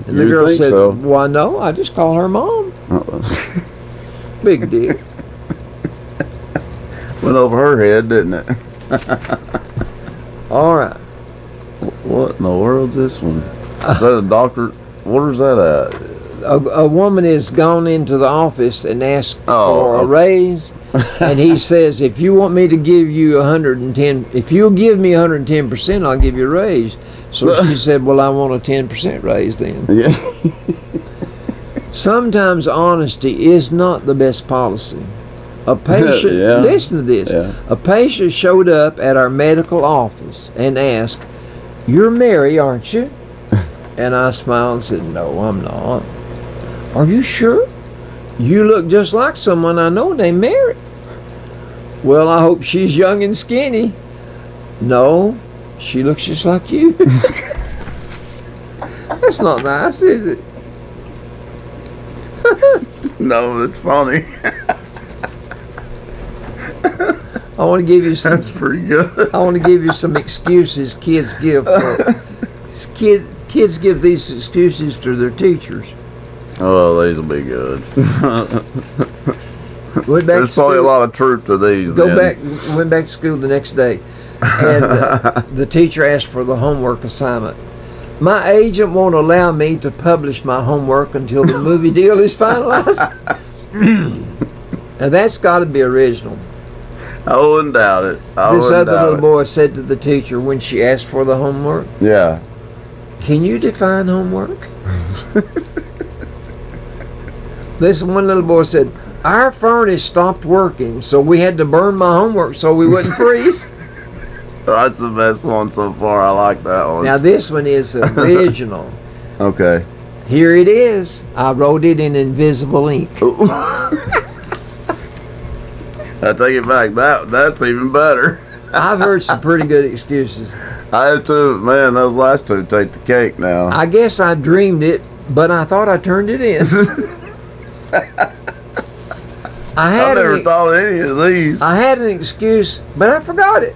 And the You'd girl think said, so. "Why, no, I just call her mom." Big deal. Went over her head, didn't it? All right. What in the world's this one? Is that a doctor? What is that at? A woman has gone into the office and asked for a okay. raise, and he says, "If you want me to give you 110, if you'll give me 110%, I'll give you a raise." So she said, "Well, I want a 10% raise then." Yeah. Sometimes honesty is not the best policy. A patient, Yeah. listen to this, Yeah. a patient showed up at our medical office and asked, "You're Mary, aren't you?" And I smiled and said, "No, I'm not." "Are you sure? You look just like someone I know named Mary." "Well, I hope she's young and skinny." "No, she looks just like you." That's not nice, is it? No, it's funny. I want to give you some. That's pretty good. I want to give you some excuses kids give. Kids give these excuses to their teachers. Oh, these will be good. Went back There's to probably a school, lot of truth to these. went back to school the next day, and the teacher asked for the homework assignment. "My agent won't allow me to publish my homework until the movie deal is finalized." And that's got to be original. I wouldn't doubt it. This other little boy said to the teacher when she asked for the homework, Yeah. "Can you define homework?" This one little boy said, "Our furnace stopped working, so we had to burn my homework so we wouldn't freeze." That's the best one so far. I like that one. Now this one is original. Okay. Here it is. I wrote it in invisible ink. I take it back. That's even better. I've heard some pretty good excuses. I have to. Man, those last two take the cake now. I guess I dreamed it, but I thought I turned it in. I never thought of any of these. I had an excuse, but I forgot it.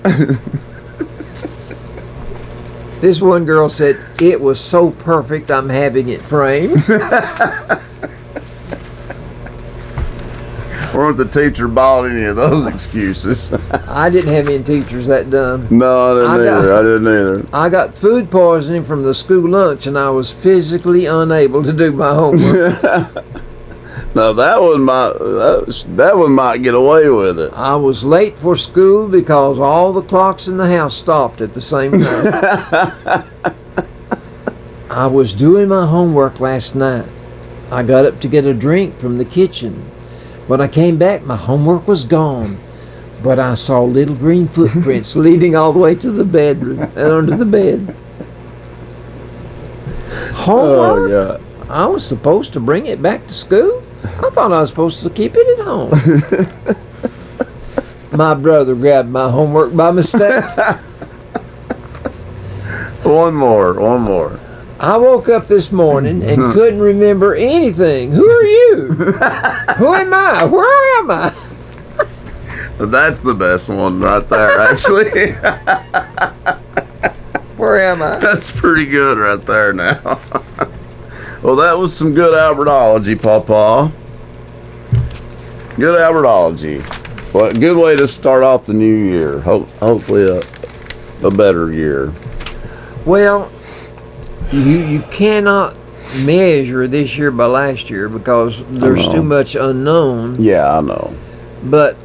This one girl said, "It was so perfect, I'm having it framed." Weren't the teacher bought any of those excuses? I didn't have any teachers that dumb. No, I didn't either. I got food poisoning from the school lunch, and I was physically unable to do my homework. Now that one might get away with it. I was late for school because all the clocks in the house stopped at the same time. I was doing my homework last night. I got up to get a drink from the kitchen. When I came back, my homework was gone, but I saw little green footprints leading all the way to the bedroom and under the bed. Homework? Oh, God. I was supposed to bring it back to school? I thought I was supposed to keep it at home. My brother grabbed my homework by mistake. One more. I woke up this morning and couldn't remember anything. Who are you? Who am I? Where am I? That's the best one right there, actually. Where am I? That's pretty good right there now. Well, that was some good Albertology, Pawpaw. Good Albertology. Well, good way to start off the new year. Hopefully a better year. Well, you cannot measure this year by last year because there's too much unknown. Yeah, I know. But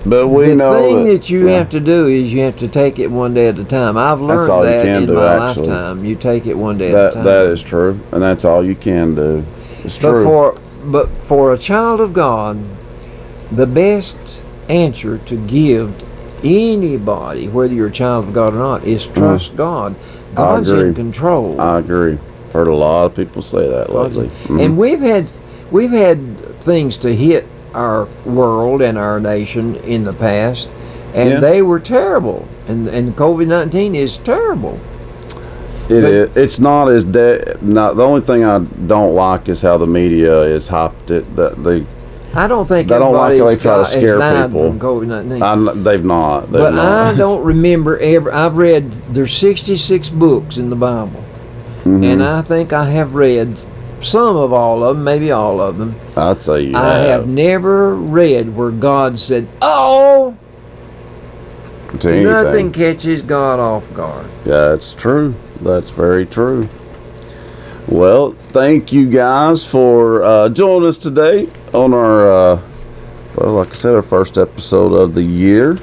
we know the thing that you have to do is you have to take it one day at a time. I've learned that in my lifetime. You take it one day at a time. That is true, and that's all you can do. It's true. But for a child of God, the best answer to give anybody, whether you're a child of God or not, is trust God. God's in control. I agree. Heard a lot of people say that lately. And we've had things to hit our world and our nation in the past, and they were terrible. And COVID-19 is terrible. It's not as the only thing I don't like is how the media is hyped it. I don't think they don't like how they everybody's try to scare people. From COVID-19. They've not. I don't remember I've read, there's 66 books in the Bible, and I think I have read some of all of them, maybe all of them. I'd say you I have never read where God said, "Oh." Nothing catches God off guard. Yeah, it's true. That's very true. Well, thank you guys for joining us today on our, like I said, our first episode of the year.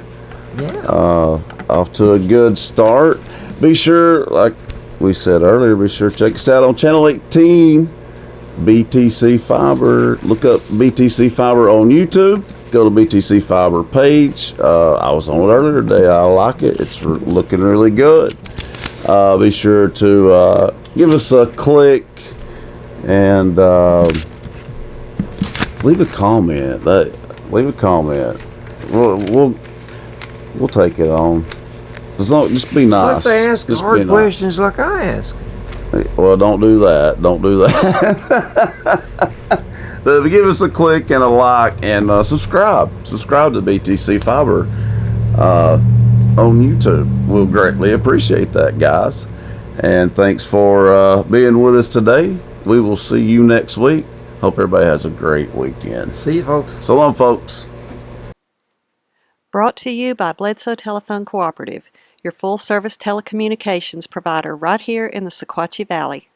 Yeah. Off to a good start. Be sure, like we said earlier, be sure to check us out on Channel 18, BTC Fiber. Look up BTC Fiber on YouTube. Go to BTC Fiber page. I was on it earlier today. I like it. It's looking really good. Be sure to give us a click and leave a comment. Leave a comment. We'll take it on. Just be nice. What if they ask hard questions like I ask? Well, don't do that. Don't do that. But give us a click and a like and subscribe. Subscribe to BTC Fiber on YouTube. We'll greatly appreciate that, guys. And thanks for being with us today. We will see you next week. Hope everybody has a great weekend. See you, folks. So long, folks. Brought to you by Bledsoe Telephone Cooperative, your full-service telecommunications provider right here in the Sequatchie Valley.